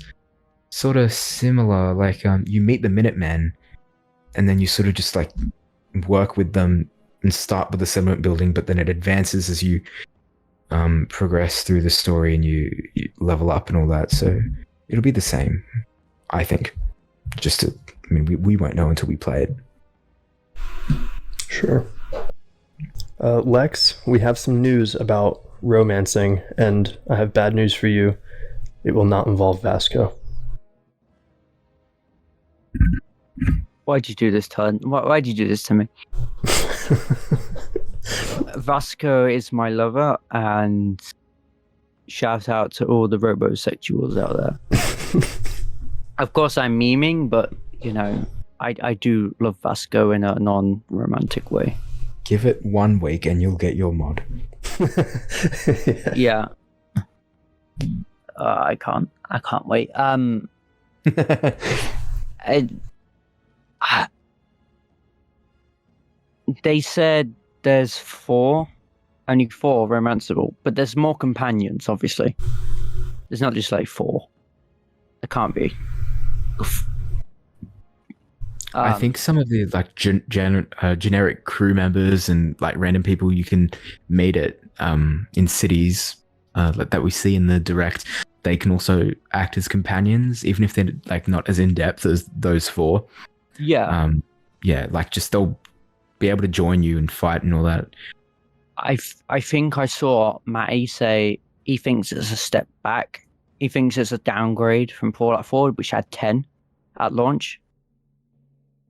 sort of similar, like you meet the Minutemen and then you sort of just like work with them and start with the settlement building, but then it advances as you progress through the story and you level up and all that. So it'll be the same, I think. We won't know until we play it. Sure. Lex, we have some news about romancing, and I have bad news for you. It will not involve Vasco. Why'd you do this, Todd? Why'd you do this to me? Vasco is my lover, and shout out to all the robosexuals out there. Of course, I'm memeing, but I do love Vasco in a non-romantic way. Give it 1 week and you'll get your mod. Yeah. I can't wait. They said there's only 4 romanceable, but there's more companions, obviously. There's not just like 4. There can't be. I think some of the like generic crew members and like random people you can meet at in cities that we see in the direct, they can also act as companions, even if they're like not as in depth as those 4. Yeah. Like just they'll be able to join you and fight and all that. I think I saw Matty say he thinks it's a step back. He thinks it's a downgrade from Fallout 4, which had 10 at launch.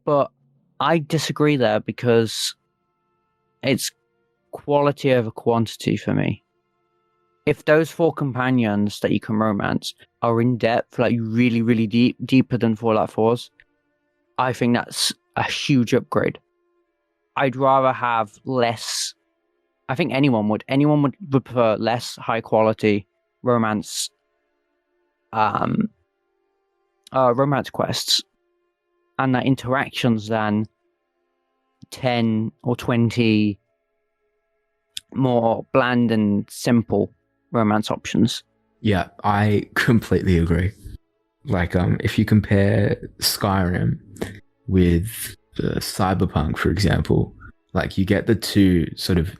But I disagree there because it's quality over quantity for me. If those 4 companions that you can romance are in depth, like really, really deep, deeper than Fallout 4's, I think that's a huge upgrade. I'd rather have less. I think anyone would prefer less high quality romance quests and that interactions than 10 or 20 more bland and simple romance options. Yeah, I completely agree. Like, if you compare Skyrim with Cyberpunk, for example, like you get the 2 sort of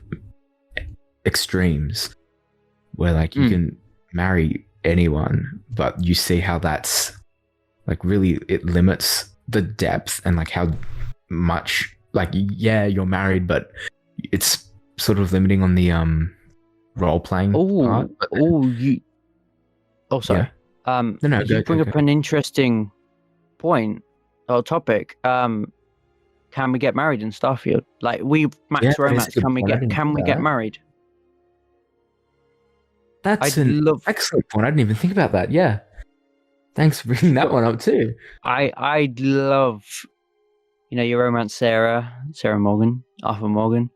extremes where like you can marry anyone, but you see how that's like really it limits the depth and like how much like you're married, but it's sort of limiting on the role playing part. Sorry. Yeah. You bring up an interesting point or topic. Can we get married in Starfield? Like we max romance. Can we get married? That's an excellent point. I didn't even think about that. Yeah. Thanks for bringing that one up too. I'd love, you romance Sarah Morgan, Arthur Morgan.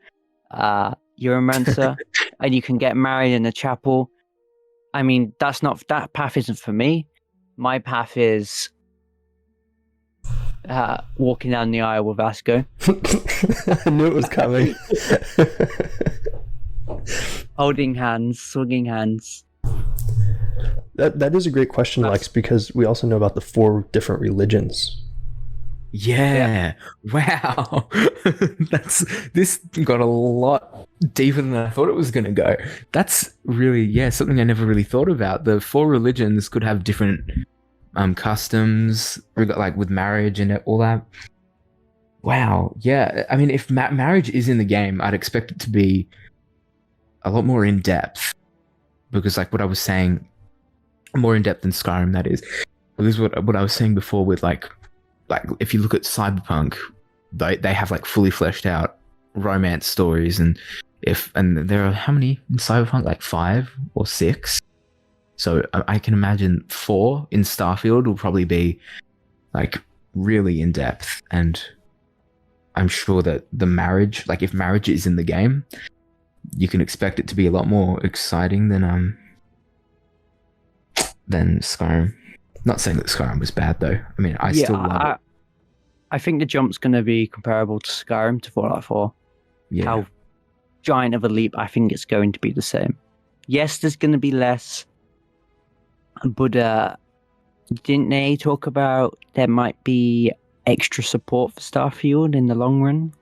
You romance her, and you can get married in a chapel. I mean, that path isn't for me. My path is walking down the aisle with Vasco. I knew it was coming. Holding hands, swinging hands. That is a great question, Lex, because we also know about the 4 different religions. Yeah. Wow. This got a lot deeper than I thought it was going to go. That's really, something I never really thought about. The 4 religions could have different customs, like with marriage and all that. Wow. Yeah. I mean, if marriage is in the game, I'd expect it to be a lot more in depth, because like what I was saying, more in depth than Skyrim, that is. This is what I was saying before with like if you look at Cyberpunk, they have like fully fleshed out romance stories, and there are how many in Cyberpunk? Like 5 or 6. So I can imagine 4 in Starfield will probably be like really in depth, and I'm sure that the marriage, like if marriage is in the game, you can expect it to be a lot more exciting than Skyrim. Not saying that Skyrim was bad though. I mean, I still love it. I think the jump's going to be comparable to Skyrim to Fallout 4. Yeah. How giant of a leap, I think it's going to be the same. Yes, there's going to be less, but didn't they talk about there might be extra support for Starfield in the long run?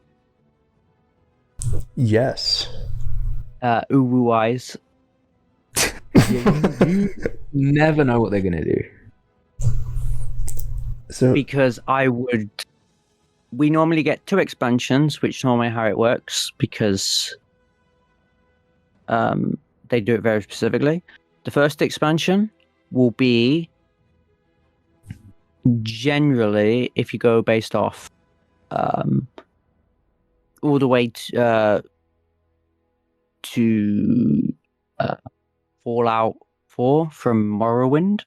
Yes. Uwu eyes. You never know what they're going to do. So, because we normally get 2 expansions, which normally how it works, because they do it very specifically. The first expansion will be generally, if you go based off all the way to Fallout 4 from Morrowind.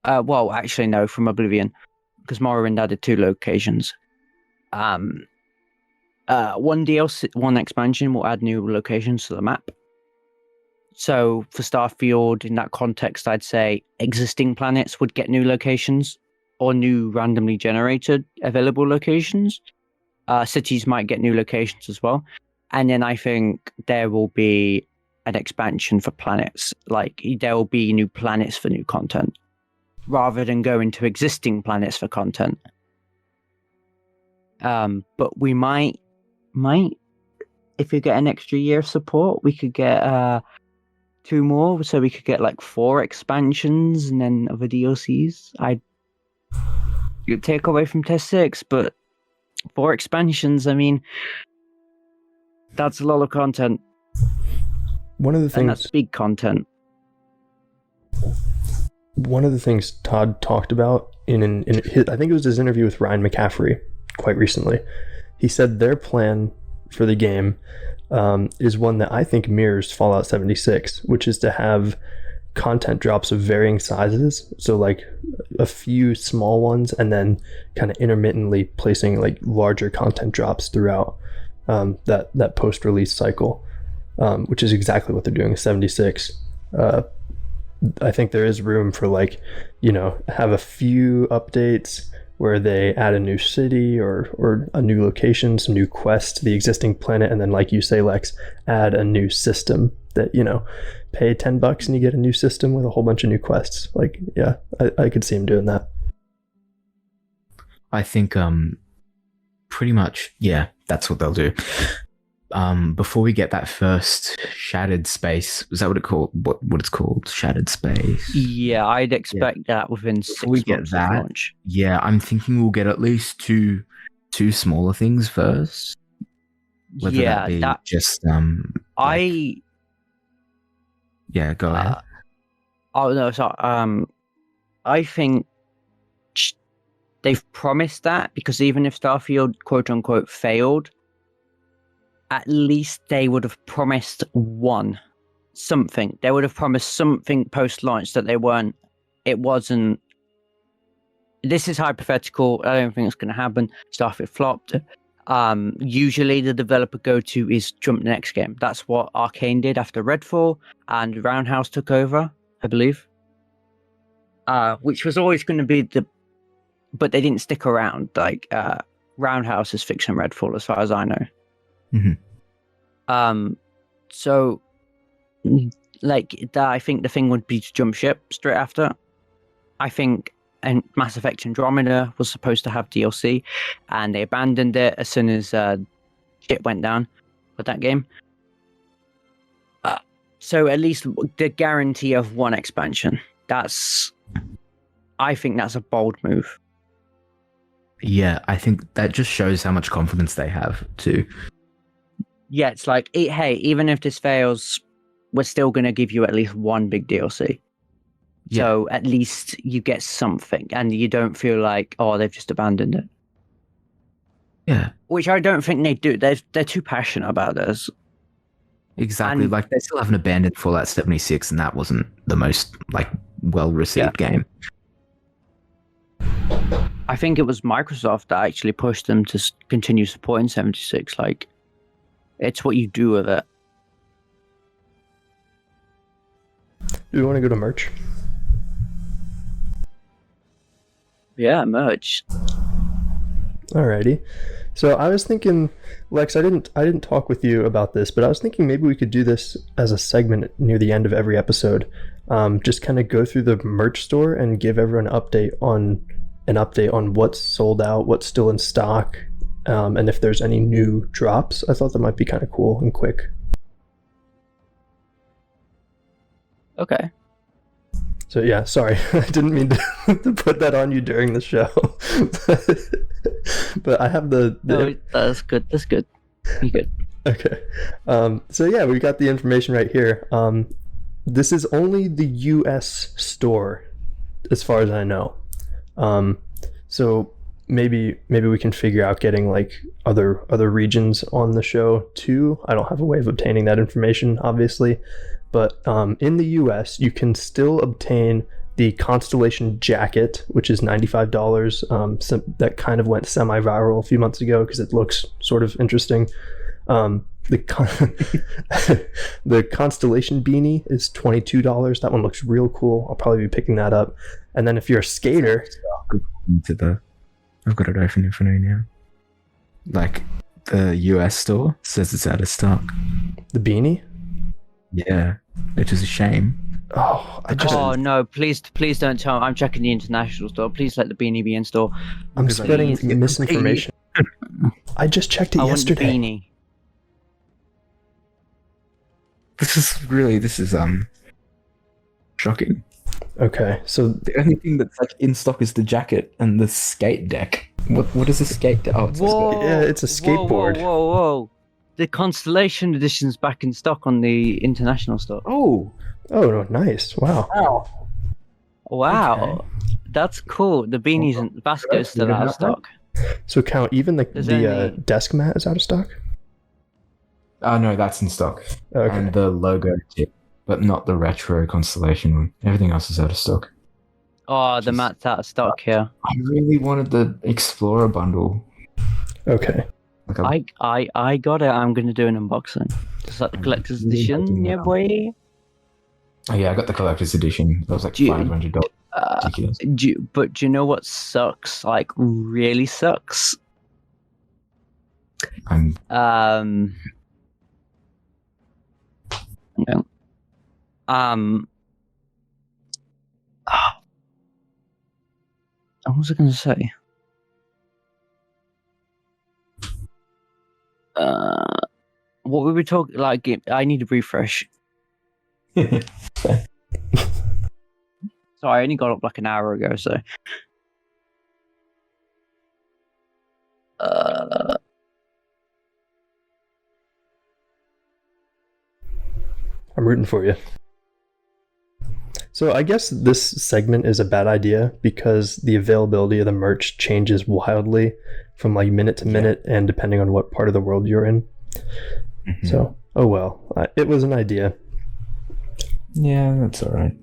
Well, actually, no, from Oblivion, because Morrowind added 2 locations. One DLC, one expansion will add new locations to the map. So for Starfield, in that context, I'd say existing planets would get new locations or new randomly generated available locations. Cities might get new locations as well. And then I think there will be an expansion for planets. Like, there will be new planets for new content, rather than going to existing planets for content. But we might, if we get an extra year of support, we could get 2 more, so we could get like 4 expansions and then other DLCs. You'd take away from Test 6, but 4 expansions, I mean, that's a lot of content. One of the things, and that's big content. One of the things Todd talked about in his, I think it was his interview with Ryan McCaffrey quite recently, he said their plan for the game is one that I think mirrors Fallout 76, which is to have content drops of varying sizes. So like a few small ones, and then kind of intermittently placing like larger content drops throughout that post-release cycle, which is exactly what they're doing with 76. I think there is room for, like, you know, have a few updates where they add a new city or a new location, some new quest to the existing planet, and then, like you say, Lex, add a new system that, you know, pay $10 and you get a new system with a whole bunch of new quests. Like, yeah, I could see him doing that. I think pretty much, yeah, that's what they'll do. Before we get that first shattered space, is that what it called? What it's called? Shattered space. Yeah, I'd expect that within 6 months. We get that. Launch. Yeah, I'm thinking we'll get at least two smaller things first. Whether yeah, that just yeah, go ahead. Oh no, so I think they've promised that, because even if Starfield quote unquote failed, at least they would have promised something. They would have promised something post-launch that it wasn't. This is hypothetical. I don't think it's going to happen. Starfield flopped. Usually the developer go-to is jump the next game. That's what Arcane did after Redfall, and Roundhouse took over, I believe. Which was always going to be but they didn't stick around. Like, Roundhouse is fixing Redfall, as far as I know. Mm-hmm. So, like, I think the thing would be to jump ship straight after. I think Mass Effect Andromeda was supposed to have DLC, and they abandoned it as soon as shit went down with that game. So at least the guarantee of 1 expansion. I think that's a bold move. Yeah, I think that just shows how much confidence they have too. Yeah, it's like, hey, even if this fails, we're still going to give you at least 1 big DLC. Yeah. So at least you get something, and you don't feel like, oh, they've just abandoned it. Yeah. Which I don't think they do. They're too passionate about this. Exactly. Like, they still haven't abandoned Fallout 76, and that wasn't the most, like, well-received game. I think it was Microsoft that actually pushed them to continue supporting 76. Like, it's what you do with it. Do we want to go to merch? Yeah, merch. Alrighty. So I was thinking, Lex, I didn't talk with you about this, but I was thinking maybe we could do this as a segment near the end of every episode. Just kind of go through the merch store and give everyone an update on what's sold out, what's still in stock, and if there's any new drops. I thought that might be kind of cool and quick. Okay. So yeah, sorry, I didn't mean to put that on you during the show. But I have the No, that's good. That's good. You're good. Okay. So yeah, we got the information right here. This is only the U.S. store, as far as I know. So maybe we can figure out getting like other regions on the show too. I don't have a way of obtaining that information, obviously, but in the U.S. you can still obtain the Constellation jacket, which is $95. That kind of went semi-viral a few months ago because it looks sort of interesting. The the Constellation beanie is $22. That one looks real cool. I'll probably be picking that up. And then if you're a skater, I've got it open in front of me now. Like the US store says it's out of stock. the beanie. Yeah, which is a shame. Oh, Oh no! Please don't tell me. I'm checking the international store. Please let the beanie be in store. I'm spreading misinformation. I just checked it yesterday. Want the beanie. This is shocking. Okay, so The only thing that's like in stock is the jacket and the skate deck. What is a skate deck? Oh, it's yeah, it's a skateboard. Whoa! The Constellation edition's back in stock on the international store. Oh, Oh, nice! Wow. Wow, Okay. that's cool. The beanies and Vasco's still out of stock. So count even the only- desk mat is out of stock. oh no, that's in stock. Okay. And the logo tip, but not the retro Constellation one. Everything else is out of stock. Oh, the mat's out of stock here. I really wanted the Explorer bundle. Okay. Like I got it. I'm gonna do an unboxing. It's like the collector's edition, yeah, boy. Oh yeah, I got the collector's edition. That was like Do you- $500. Ridiculous. But do you know what sucks? Like, really sucks. I'm No. What was I going to say? What were we talking? Like, I need a refresh. Sorry, I only got up like an hour ago, so. I'm rooting for you. So I guess this segment is a bad idea because the availability of the merch changes wildly from like minute to minute and depending on what part of the world you're in. Mhm. So, oh well, it was an idea. Yeah, that's all right.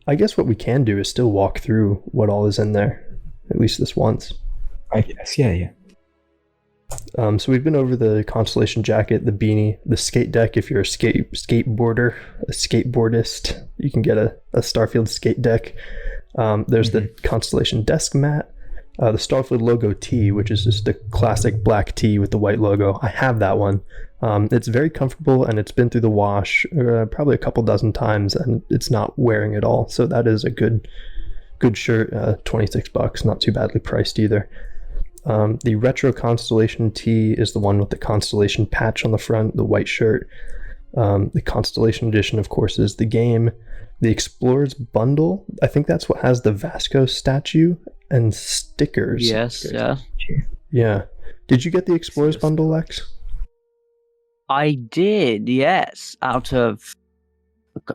I guess what we can do is still walk through what all is in there, at least this once. I guess, yeah. So we've been over the Constellation jacket, the beanie, the skate deck. If you're a skateboarder, a skateboardist, you can get a Starfield skate deck. There's the Constellation desk mat, the Starfield logo tee, which is just a classic black tee with the white logo. I have that one. It's very comfortable and it's been through the wash probably a couple dozen times and it's not wearing at all. So that is a good shirt. $26, not too badly priced either. The retro Constellation tee is the one with the Constellation patch on the front, the white shirt. The Constellation edition, of course, is the game. The Explorers bundle, I think that's what has the Vasco statue and stickers. Yes, yeah. Yeah. Did you get the Explorers bundle, Lex? I did, yes. Out of.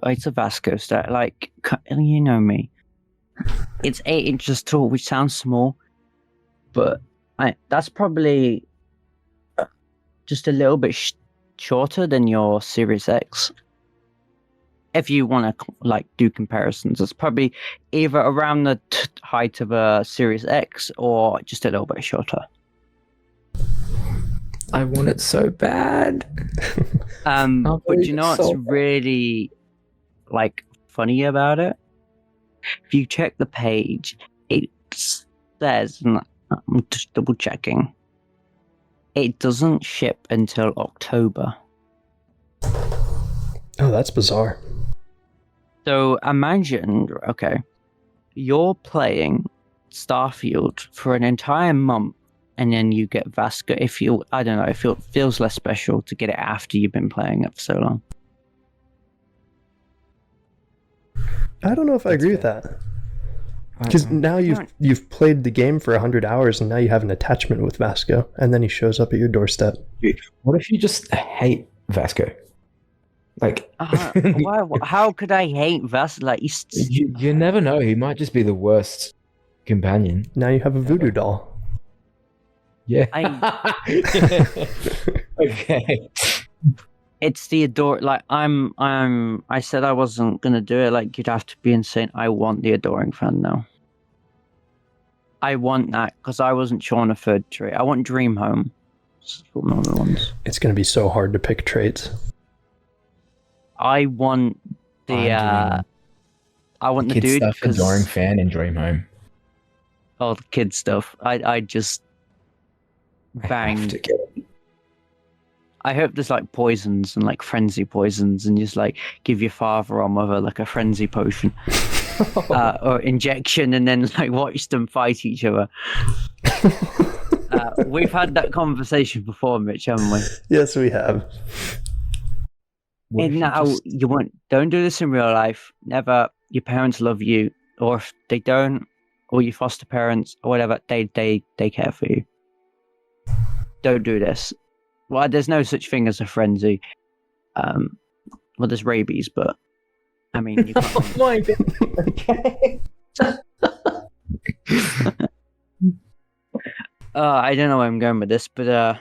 It's a Vasco stat. Like, you know me. It's 8 inches tall, which sounds small, but that's probably just a little bit shorter than your Series X. If you want to like do comparisons, it's probably either around the height of a Series X or just a little bit shorter. I want it so bad. But you know what's really like funny about it? If you check the page, it says, and I'm just double checking, it doesn't ship until October. Oh, that's bizarre. So imagine, okay, you're playing Starfield for an entire month and then you get Vasco. I don't know, it feels less special to get it after you've been playing it for so long. I don't know if I agree with that. Because now you've played the game for 100 hours, and now you have an attachment with Vasco, and then he shows up at your doorstep. What if you just hate Vasco? Like, why? How could I hate Vasco? Like, you never know. He might just be the worst companion. Now you have a voodoo doll. Yeah. Okay. It's the adore. Like, I said I wasn't gonna do it. Like, you'd have to be insane. I want the adoring fan now. I want that because I wasn't sure on a third trait. I want Dream Home. One of the ones. It's going to be so hard to pick traits. I want the. I want the kid dude stuff, adoring fan, and Dream Home. Oh, the kid stuff. I just banged. I have to get it. I hope there's like poisons and like frenzy poisons, and just like give your father or mother like a frenzy potion or injection, and then like watch them fight each other. We've had that conversation before, Mitch, haven't we? Yes, we have. And now don't do this in real life. Never. Your parents love you, or if they don't, or your foster parents or whatever, they care for you. Don't do this. Well, there's no such thing as a frenzy. Well, there's rabies, but I mean, you can't. Oh my god. Okay. I don't know where I'm going with this, but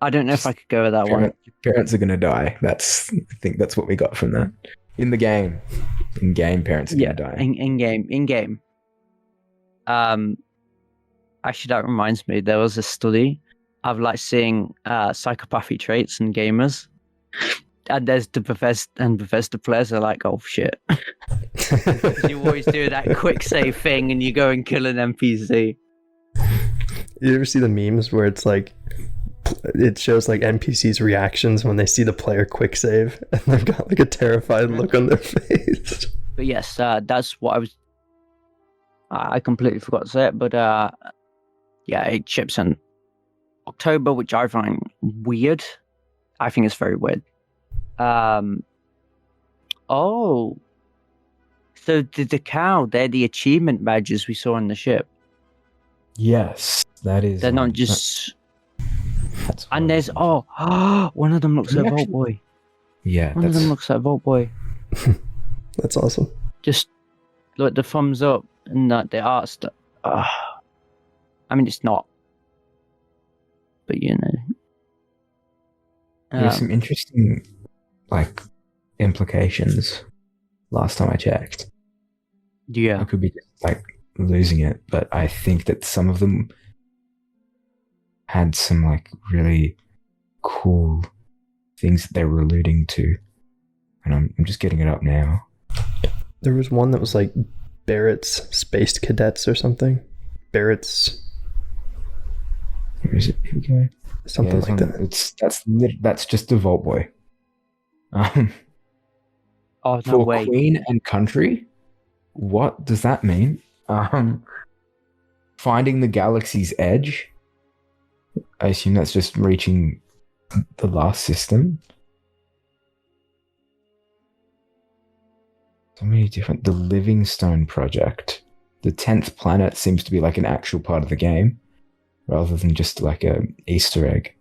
I don't know if I could go with that one. Parents are gonna die. I think that's what we got from that. In the game. In game, parents are gonna die. In game. Actually, that reminds me. There was a study of like seeing psychopathy traits in gamers, and there's the Bethesda players are like, oh shit. You always do that quick save thing, and you go and kill an NPC. You ever see the memes where it's like, it shows like NPCs' reactions when they see the player quick save, and they've got like a terrified look on their face. But yes, that's what I was. I completely forgot to say it, but yeah, it ships in October, which I find weird. I think it's very weird. Oh, so the cow, they're the achievement badges we saw in the ship. Yes, that is. They're not just. That's and there's one of them looks like Vault Boy. Yeah, one of them looks like Vault Boy. That's awesome. Just look, the thumbs up and the art stuff. I mean, it's not, but you know. There's some interesting, like, implications. Last time I checked. Yeah. I could be like losing it, but I think that some of them had some like really cool things that they were alluding to, and I'm just getting it up now. There was one that was like Barrett's Space Cadets or something. Barrett's. Where is it? Here we go. Something like that. That's just a Vault Boy. Oh, no for way. Queen and Country, what does that mean? Finding the galaxy's edge. I assume that's just reaching the last system. So many different. The Livingstone Project. The 10th planet seems to be like an actual part of the game, rather than just like a Easter egg.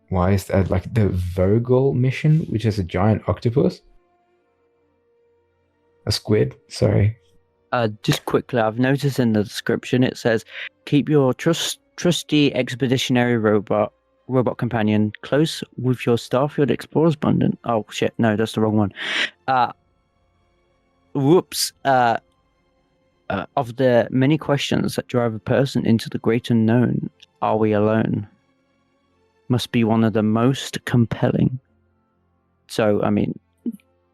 Why is that like the Vogel mission, which is a giant octopus? A squid, sorry. Just quickly, I've noticed in the description it says, keep your trusty expeditionary robot companion close with your Starfield Explorer's bundle. Oh shit, no, that's the wrong one. Whoops. Of the many questions that drive a person into the great unknown, are we alone? Must be one of the most compelling. So, I mean,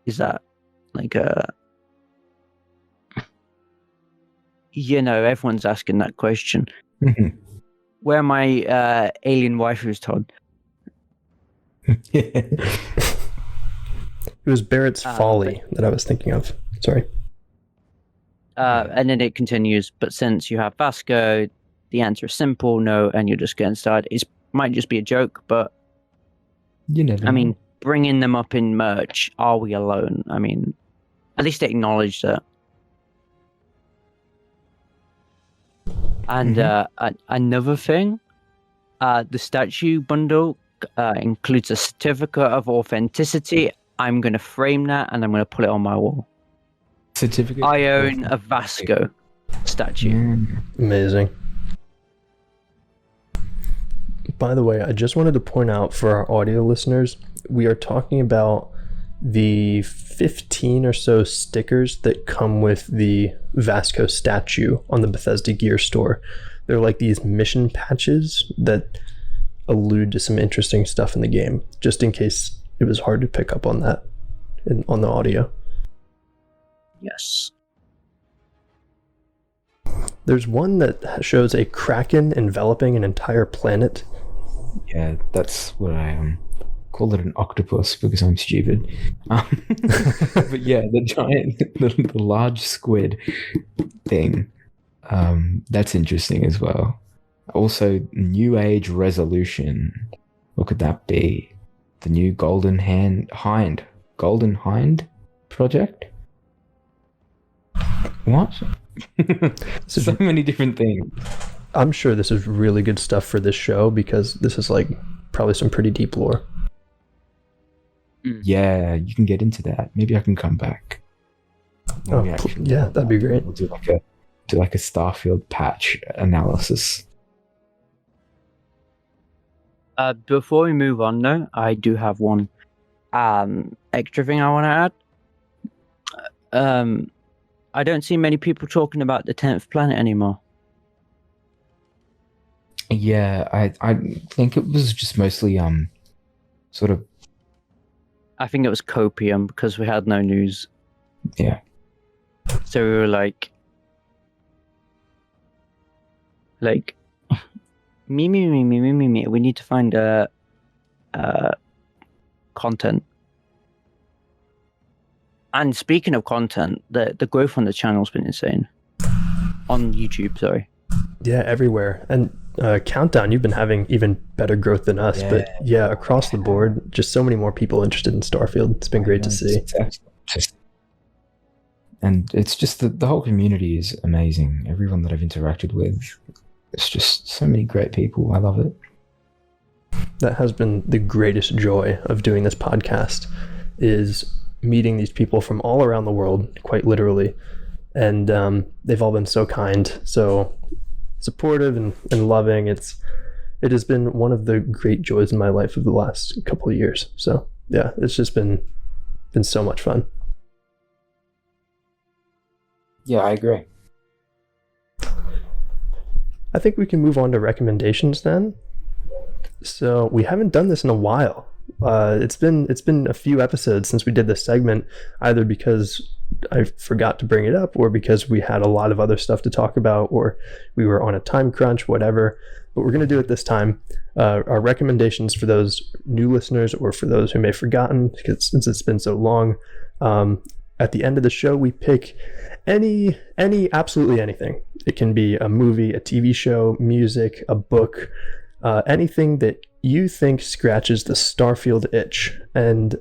is that like a... You know, everyone's asking that question. Where are my alien waifus, Todd? It was Barrett's Folly that I was thinking of. Sorry. And then it continues, but since you have Vasco, the answer is simple, no, and you're just getting started. It might just be a joke, but you never know. I mean, bringing them up in merch, are we alone? I mean, at least they acknowledge that. And another thing, the statue bundle includes a certificate of authenticity. I'm going to frame that and I'm going to put it on my wall. Certificate. I own a Vasco statue. Amazing. By the way, I just wanted to point out for our audio listeners, we are talking about the 15 or so stickers that come with the Vasco statue on the Bethesda gear store. They're like these mission patches that allude to some interesting stuff in the game, just in case it was hard to pick up on that on the audio. Yes. There's one that shows a kraken enveloping an entire planet. Yeah, that's what I call it, an octopus, because I'm stupid. But yeah, the giant, the large squid thing. That's interesting as well. Also, New Age resolution. What could that be? The new Golden Hind project? What? So many different things. I'm sure this is really good stuff for this show because this is like probably some pretty deep lore. Yeah, you can get into that. Maybe I can come back. Yeah, that'd be great. We'll do like a Starfield patch analysis. Before we move on, though, I do have one extra thing I want to add. I don't see many people talking about the 10th planet anymore. Yeah, I think it was just mostly sort of. I think it was copium because we had no news. Yeah. So we were like, me. We need to find content. And speaking of content, the growth on the channel's been insane. On YouTube, sorry. Yeah, everywhere. And Countdown, you've been having even better growth than us. Yeah. But yeah, across the board, just so many more people interested in Starfield. It's been great to see. And it's just the whole community is amazing. Everyone that I've interacted with, it's just so many great people. I love it. That has been the greatest joy of doing this podcast, is meeting these people from all around the world, quite literally. And they've all been so kind, so supportive and loving. It has been one of the great joys in my life of the last couple of years. So yeah, it's just been so much fun. Yeah, I agree. I think we can move on to recommendations then. So we haven't done this in a while. It's been a few episodes since we did this segment, either because I forgot to bring it up or because we had a lot of other stuff to talk about or we were on a time crunch, whatever. But we're going to do it this time. Our recommendations for those new listeners or for those who may have forgotten, since it's been so long. At the end of the show, we pick absolutely anything. It can be a movie, a TV show, music, a book, anything that you think scratches the Starfield itch. And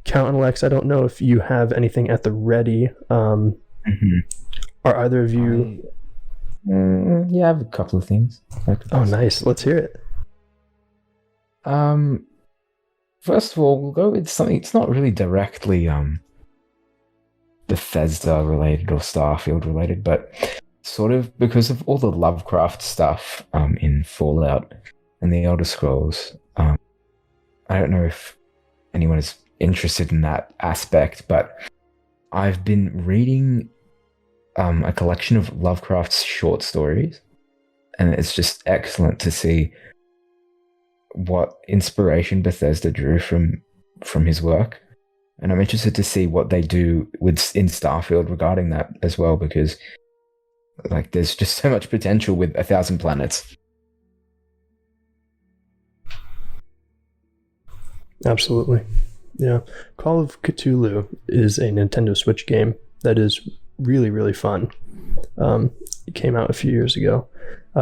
Count and Lex, I don't know if you have anything at the ready. Are either of you? Yeah, I have a couple of things. Oh, nice. Let's hear it. First of all, we'll go with something. It's not really directly Bethesda related or Starfield related, but sort of because of all the Lovecraft stuff in Fallout and the Elder Scrolls. I don't know if anyone is interested in that aspect, but I've been reading a collection of Lovecraft's short stories, and it's just excellent to see what inspiration Bethesda drew from his work. And I'm interested to see what they do in Starfield regarding that as well, because like there's just so much potential with 1,000 planets. Absolutely. Yeah. Call of Cthulhu is a Nintendo Switch game that is really, really fun. It came out a few years ago.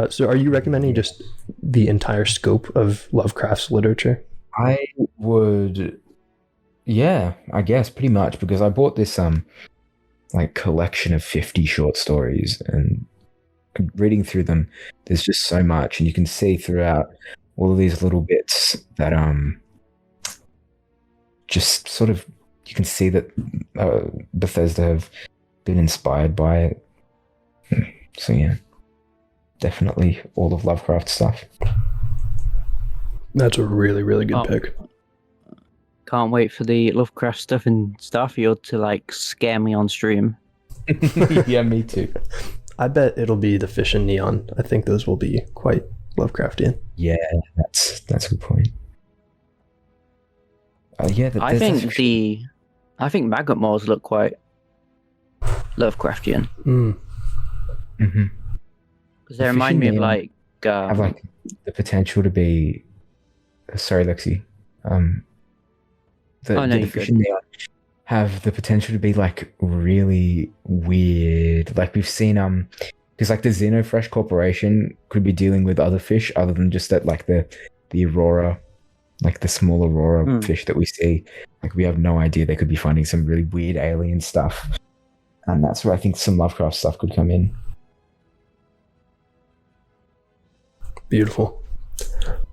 So are you recommending just the entire scope of Lovecraft's literature? I would, yeah, I guess pretty much, because I bought this like collection of 50 short stories, and reading through them, there's just so much, and you can see throughout all of these little bits that just sort of, you can see that Bethesda have been inspired by it. So yeah, definitely all of Lovecraft stuff. That's a really, really good pick. Can't wait for the Lovecraft stuff in Starfield to like scare me on stream. Yeah, me too. I bet it'll be the fish and neon. I think those will be quite Lovecraftian. Yeah, that's a good point. Yeah, I think maggot moors look quite Lovecraftian because they remind me of like have like the potential to be. Sorry, Lexi. The fish and neon have the potential to be like really weird. Like we've seen because like the Xenofresh Corporation could be dealing with other fish other than just that, like the Aurora, like the small Aurora fish that we see. Like we have no idea. They could be finding some really weird alien stuff, and that's where I think some Lovecraft stuff could come in. Beautiful.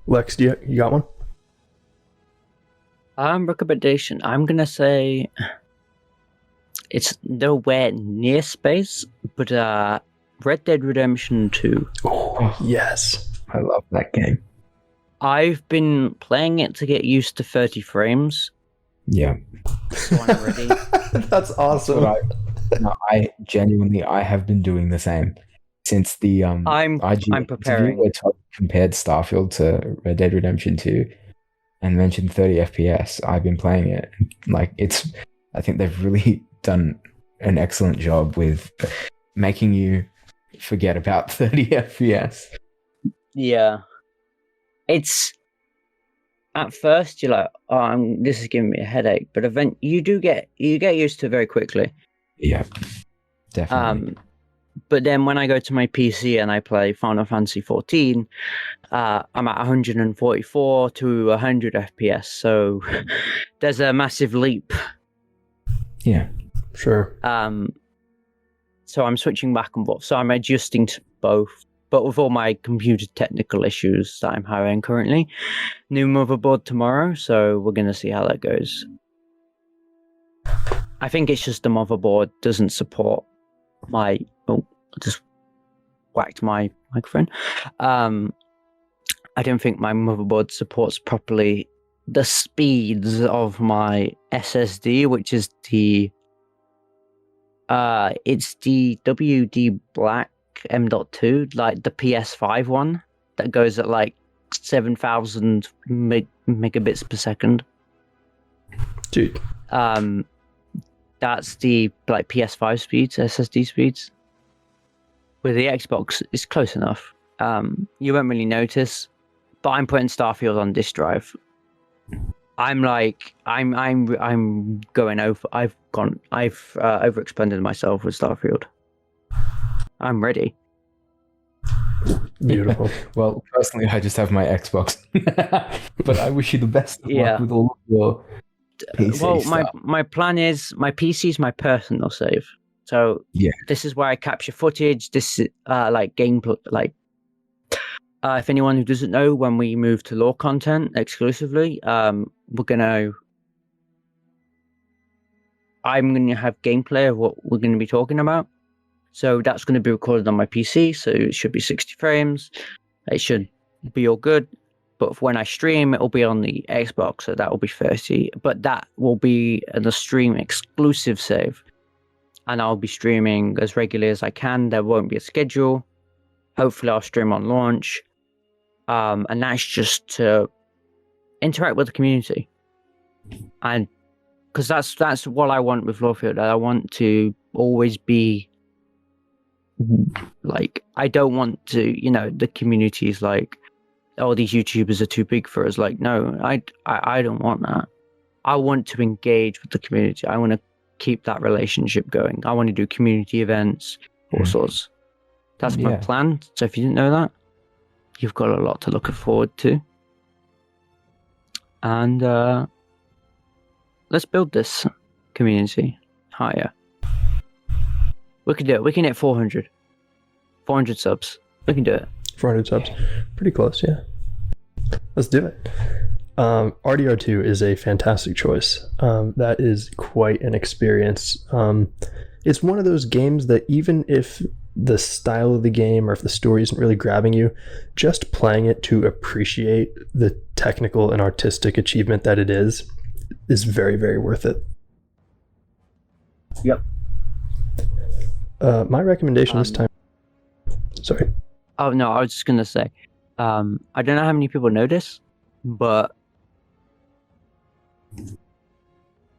Lex, you got one? Recommendation. I'm gonna say it's nowhere near space, but Red Dead Redemption 2. Oh, yes. I love that game. I've been playing it to get used to 30 frames. Yeah. So I'm ready. That's awesome. I genuinely have been doing the same since the I'm preparing. Where Todd compared Starfield to Red Dead Redemption 2 and mentioned 30 FPS. I've been playing it. Like I think they've really done an excellent job with making you forget about 30 FPS. Yeah. It's at first you're like, oh, this is giving me a headache, but you get used to it very quickly. Yeah, definitely. But then when I go to my PC and I play Final Fantasy 14, I'm at 144 to 100 FPS. So there's a massive leap. Yeah, sure. So I'm switching back and forth. So I'm adjusting to both. But with all my computer technical issues that I'm having currently, new motherboard tomorrow, so we're going to see how that goes. I think it's just the motherboard doesn't support my... Oh, I just whacked my microphone. I don't think my motherboard supports properly the speeds of my SSD, which is it's the WD Black M.2, like the PS5 one that goes at like 7,000 megabits per second. Dude. That's the like PS5 speeds, SSD speeds. With the Xbox, it's close enough. You won't really notice, but I'm putting Starfield on disk drive. I'm going over. I've overexpanded myself with Starfield. I'm ready. Beautiful. Well, personally, I just have my Xbox, but I wish you the best of luck with all of your PC stuff. My plan is my PC is my personal save. So yeah, this is where I capture footage. This is like gameplay. Like if anyone who doesn't know, when we move to lore content exclusively, I'm gonna have gameplay of what we're gonna be talking about. So that's going to be recorded on my PC, so it should be 60 frames. It should be all good. But when I stream, it'll be on the Xbox, so that will be 30. But that will be the stream exclusive save. And I'll be streaming as regularly as I can. There won't be a schedule. Hopefully I'll stream on launch. And that's just to interact with the community. And because that's what I want with Lorefield. I want to always be... Like, I don't want to, the community is like, oh, these YouTubers are too big for us. Like, no, I don't want that. I want to engage with the community. I want to keep that relationship going. I want to do community events, all sorts. That's my plan. So if you didn't know that, you've got a lot to look forward to. And let's build this community higher. We can do it. We can hit 400. 400 subs. We can do it. 400 subs. Pretty close, yeah. Let's do it. RDR2 is a fantastic choice. That is quite an experience. It's one of those games that even if the style of the game or if the story isn't really grabbing you, just playing it to appreciate the technical and artistic achievement that it is very, very worth it. Yep. My recommendation this time... Sorry. Oh, no, I was just going to say, I don't know how many people know this, but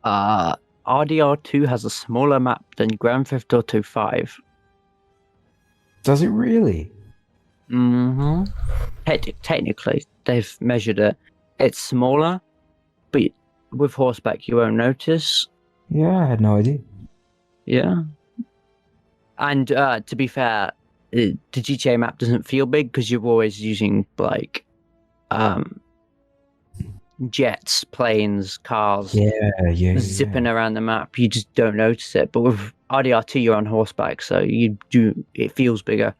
RDR2 has a smaller map than Grand Theft Auto 5. Does it really? Mm-hmm. Technically, they've measured it. It's smaller, but with horseback you won't notice. Yeah, I had no idea. Yeah. And to be fair, the GTA map doesn't feel big because you're always using like jets, planes, cars, zipping around the map. You just don't notice it. But with RDR2, you're on horseback, so it feels bigger.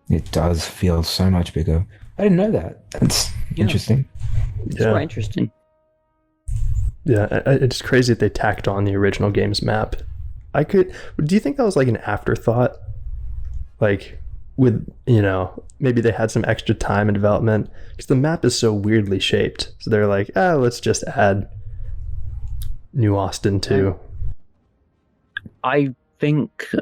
It does feel so much bigger. I didn't know that. That's interesting. It's quite interesting. Yeah, it's crazy that they tacked on the original game's map. Do you think that was like an afterthought? Like, with, maybe they had some extra time in development, because the map is so weirdly shaped. So they're like, let's just add New Austin too. I think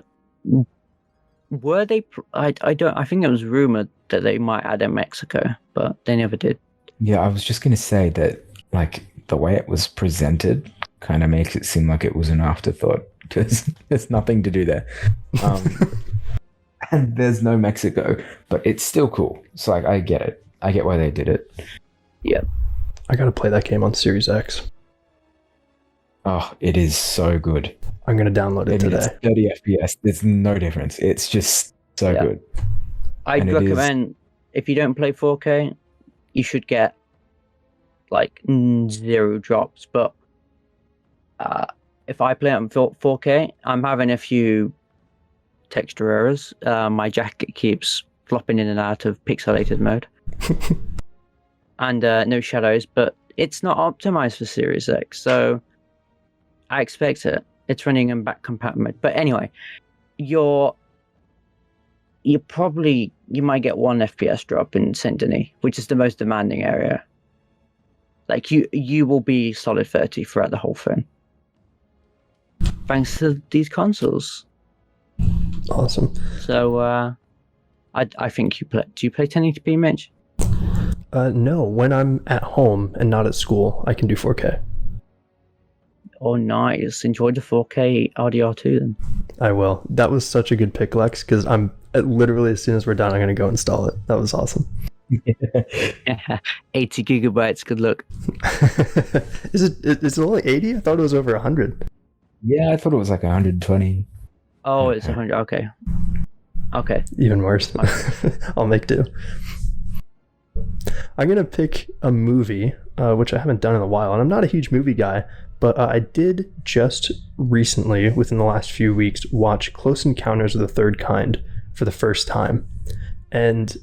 I think it was rumored that they might add in Mexico, but they never did. Yeah, I was just going to say that, like, the way it was presented kind of makes it seem like it was an afterthought, because there's nothing to do there. And there's no Mexico, but it's still cool. So, like, I get it. I get why they did it. Yeah. I gotta play that game on Series X. Oh, it is so good. I'm gonna download it today. It's 30 FPS. There's no difference. It's just so good. I'd recommend, if you don't play 4K, you should get like 0 drops. But if I play it on 4K, I'm having a few texture errors. My jacket keeps flopping in and out of pixelated mode. And no shadows, but it's not optimized for Series X, so I expect it. It's running in back compatible mode. But anyway, you might get 1 FPS drop in Saint Denis, which is the most demanding area. Like you will be solid 30 throughout the whole thing, thanks to these consoles. Awesome. So I think you play. Do you play 1080p, Mitch? No. When I'm at home and not at school, I can do 4K. Oh, nice. Enjoy the 4K RDR2 then. I will. That was such a good pick, Lex, because I'm literally, as soon as we're done, I'm going to go install it. That was awesome. 80 gigabytes. Good luck. Is it only 80? I thought it was over 100. Yeah, I thought it was like 120. Oh, it's 100. Okay. Even worse. I'll make do. I'm going to pick a movie, which I haven't done in a while, and I'm not a huge movie guy, but I did just recently, within the last few weeks, watch Close Encounters of the Third Kind for the first time. And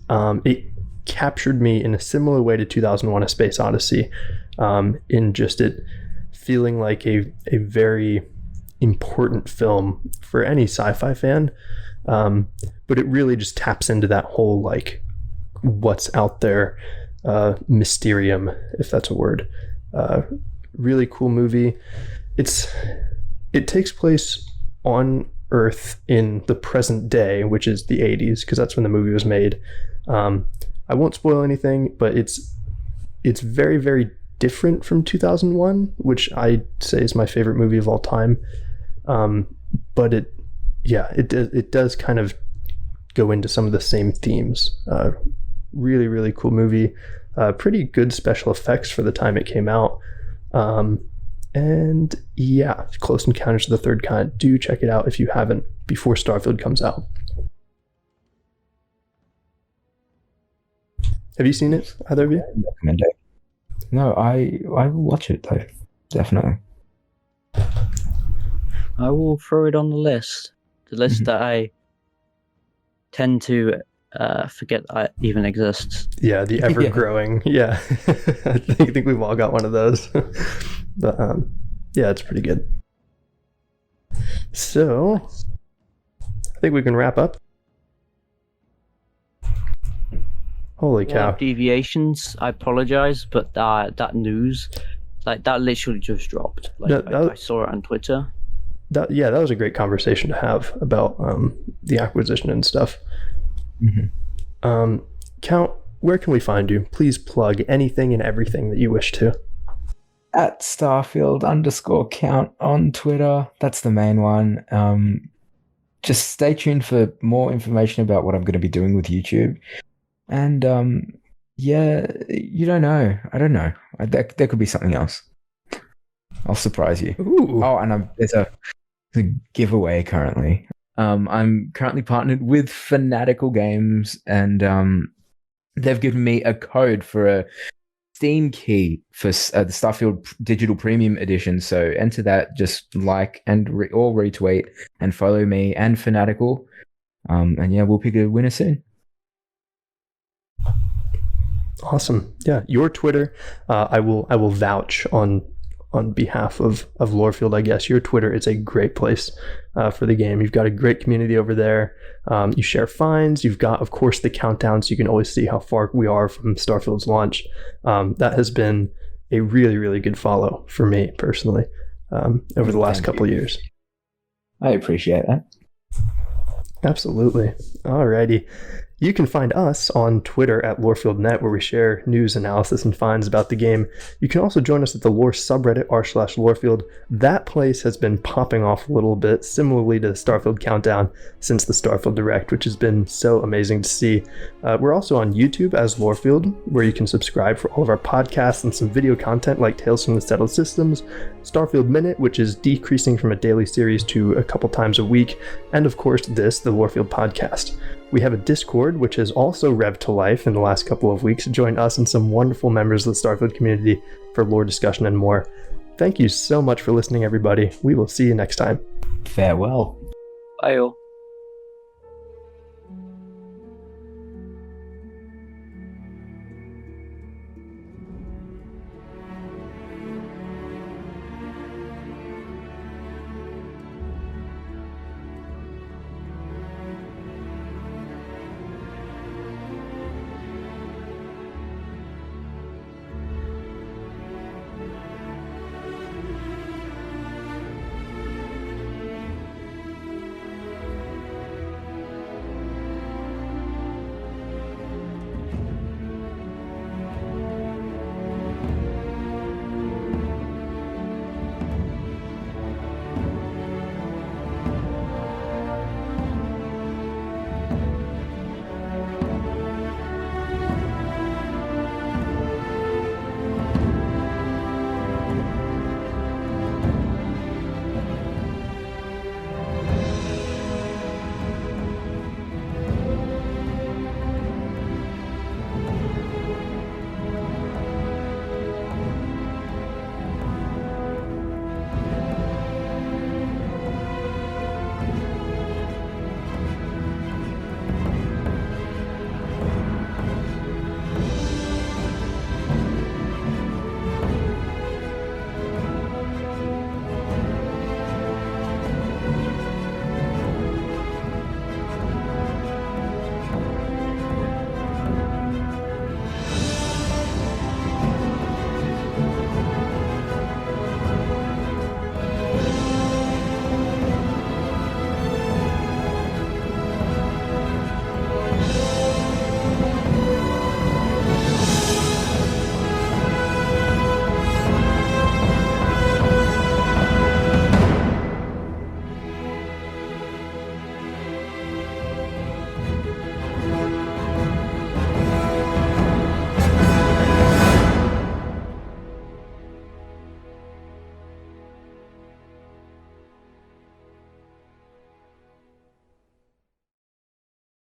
it captured me in a similar way to 2001: A Space Odyssey, in just it feeling like a very important film for any sci-fi fan. But it really just taps into that whole, like, what's out there mysterium, if that's a word. Really cool movie. It takes place on Earth in the present day, which is the 80s, because that's when the movie was made. I won't spoil anything, but it's very, very different from 2001, which I say is my favorite movie of all time. But it does kind of go into some of the same themes. Really, really cool movie. Pretty good special effects for the time it came out. And yeah, Close Encounters of the Third Kind. Do check it out if you haven't, before Starfield comes out. Have you seen it, either of you? No, I will watch it though. Definitely. I will throw it on the list. The list that I tend to forget I even exist. Yeah, the ever-growing. Yeah, I think we've all got one of those. But yeah, it's pretty good. So, I think we can wrap up. Holy cow! Deviations. I apologize, but that news, like that, literally just dropped. Like I saw it on Twitter. That was a great conversation to have about the acquisition and stuff. Mm-hmm. Count, where can we find you? Please plug anything and everything that you wish to. At Starfield_count on Twitter. That's the main one. Just stay tuned for more information about what I'm going to be doing with YouTube. And yeah, you don't know. I don't know. There could be something else. I'll surprise you. Ooh. Oh, and there's a giveaway currently. I'm currently partnered with Fanatical Games, and they've given me a code for a Steam key for the Starfield Digital Premium Edition. So enter that, just like and or retweet and follow me and Fanatical. And yeah, we'll pick a winner soon. Awesome. Yeah, your Twitter, I will vouch on behalf of Lorefield, I guess. Your Twitter is a great place for the game. You've got a great community over there. You share finds. You've got, of course, the countdown, so you can always see how far we are from Starfield's launch. That has been a really, really good follow for me personally over the last couple of years. I appreciate that. Absolutely. Alrighty. You can find us on Twitter at LoreFieldNet, where we share news, analysis, and finds about the game. You can also join us at the Lore subreddit, r/Lorefield. That place has been popping off a little bit, similarly to the Starfield Countdown, since the Starfield Direct, which has been so amazing to see. We're also on YouTube as Lorefield, where you can subscribe for all of our podcasts and some video content like Tales from the Settled Systems, Starfield Minute, which is decreasing from a daily series to a couple times a week, and of course this, the Lorefield Podcast. We have a Discord, which has also revved to life in the last couple of weeks. Join us and some wonderful members of the Starfield community for lore discussion and more. Thank you so much for listening, everybody. We will see you next time. Farewell. Bye all.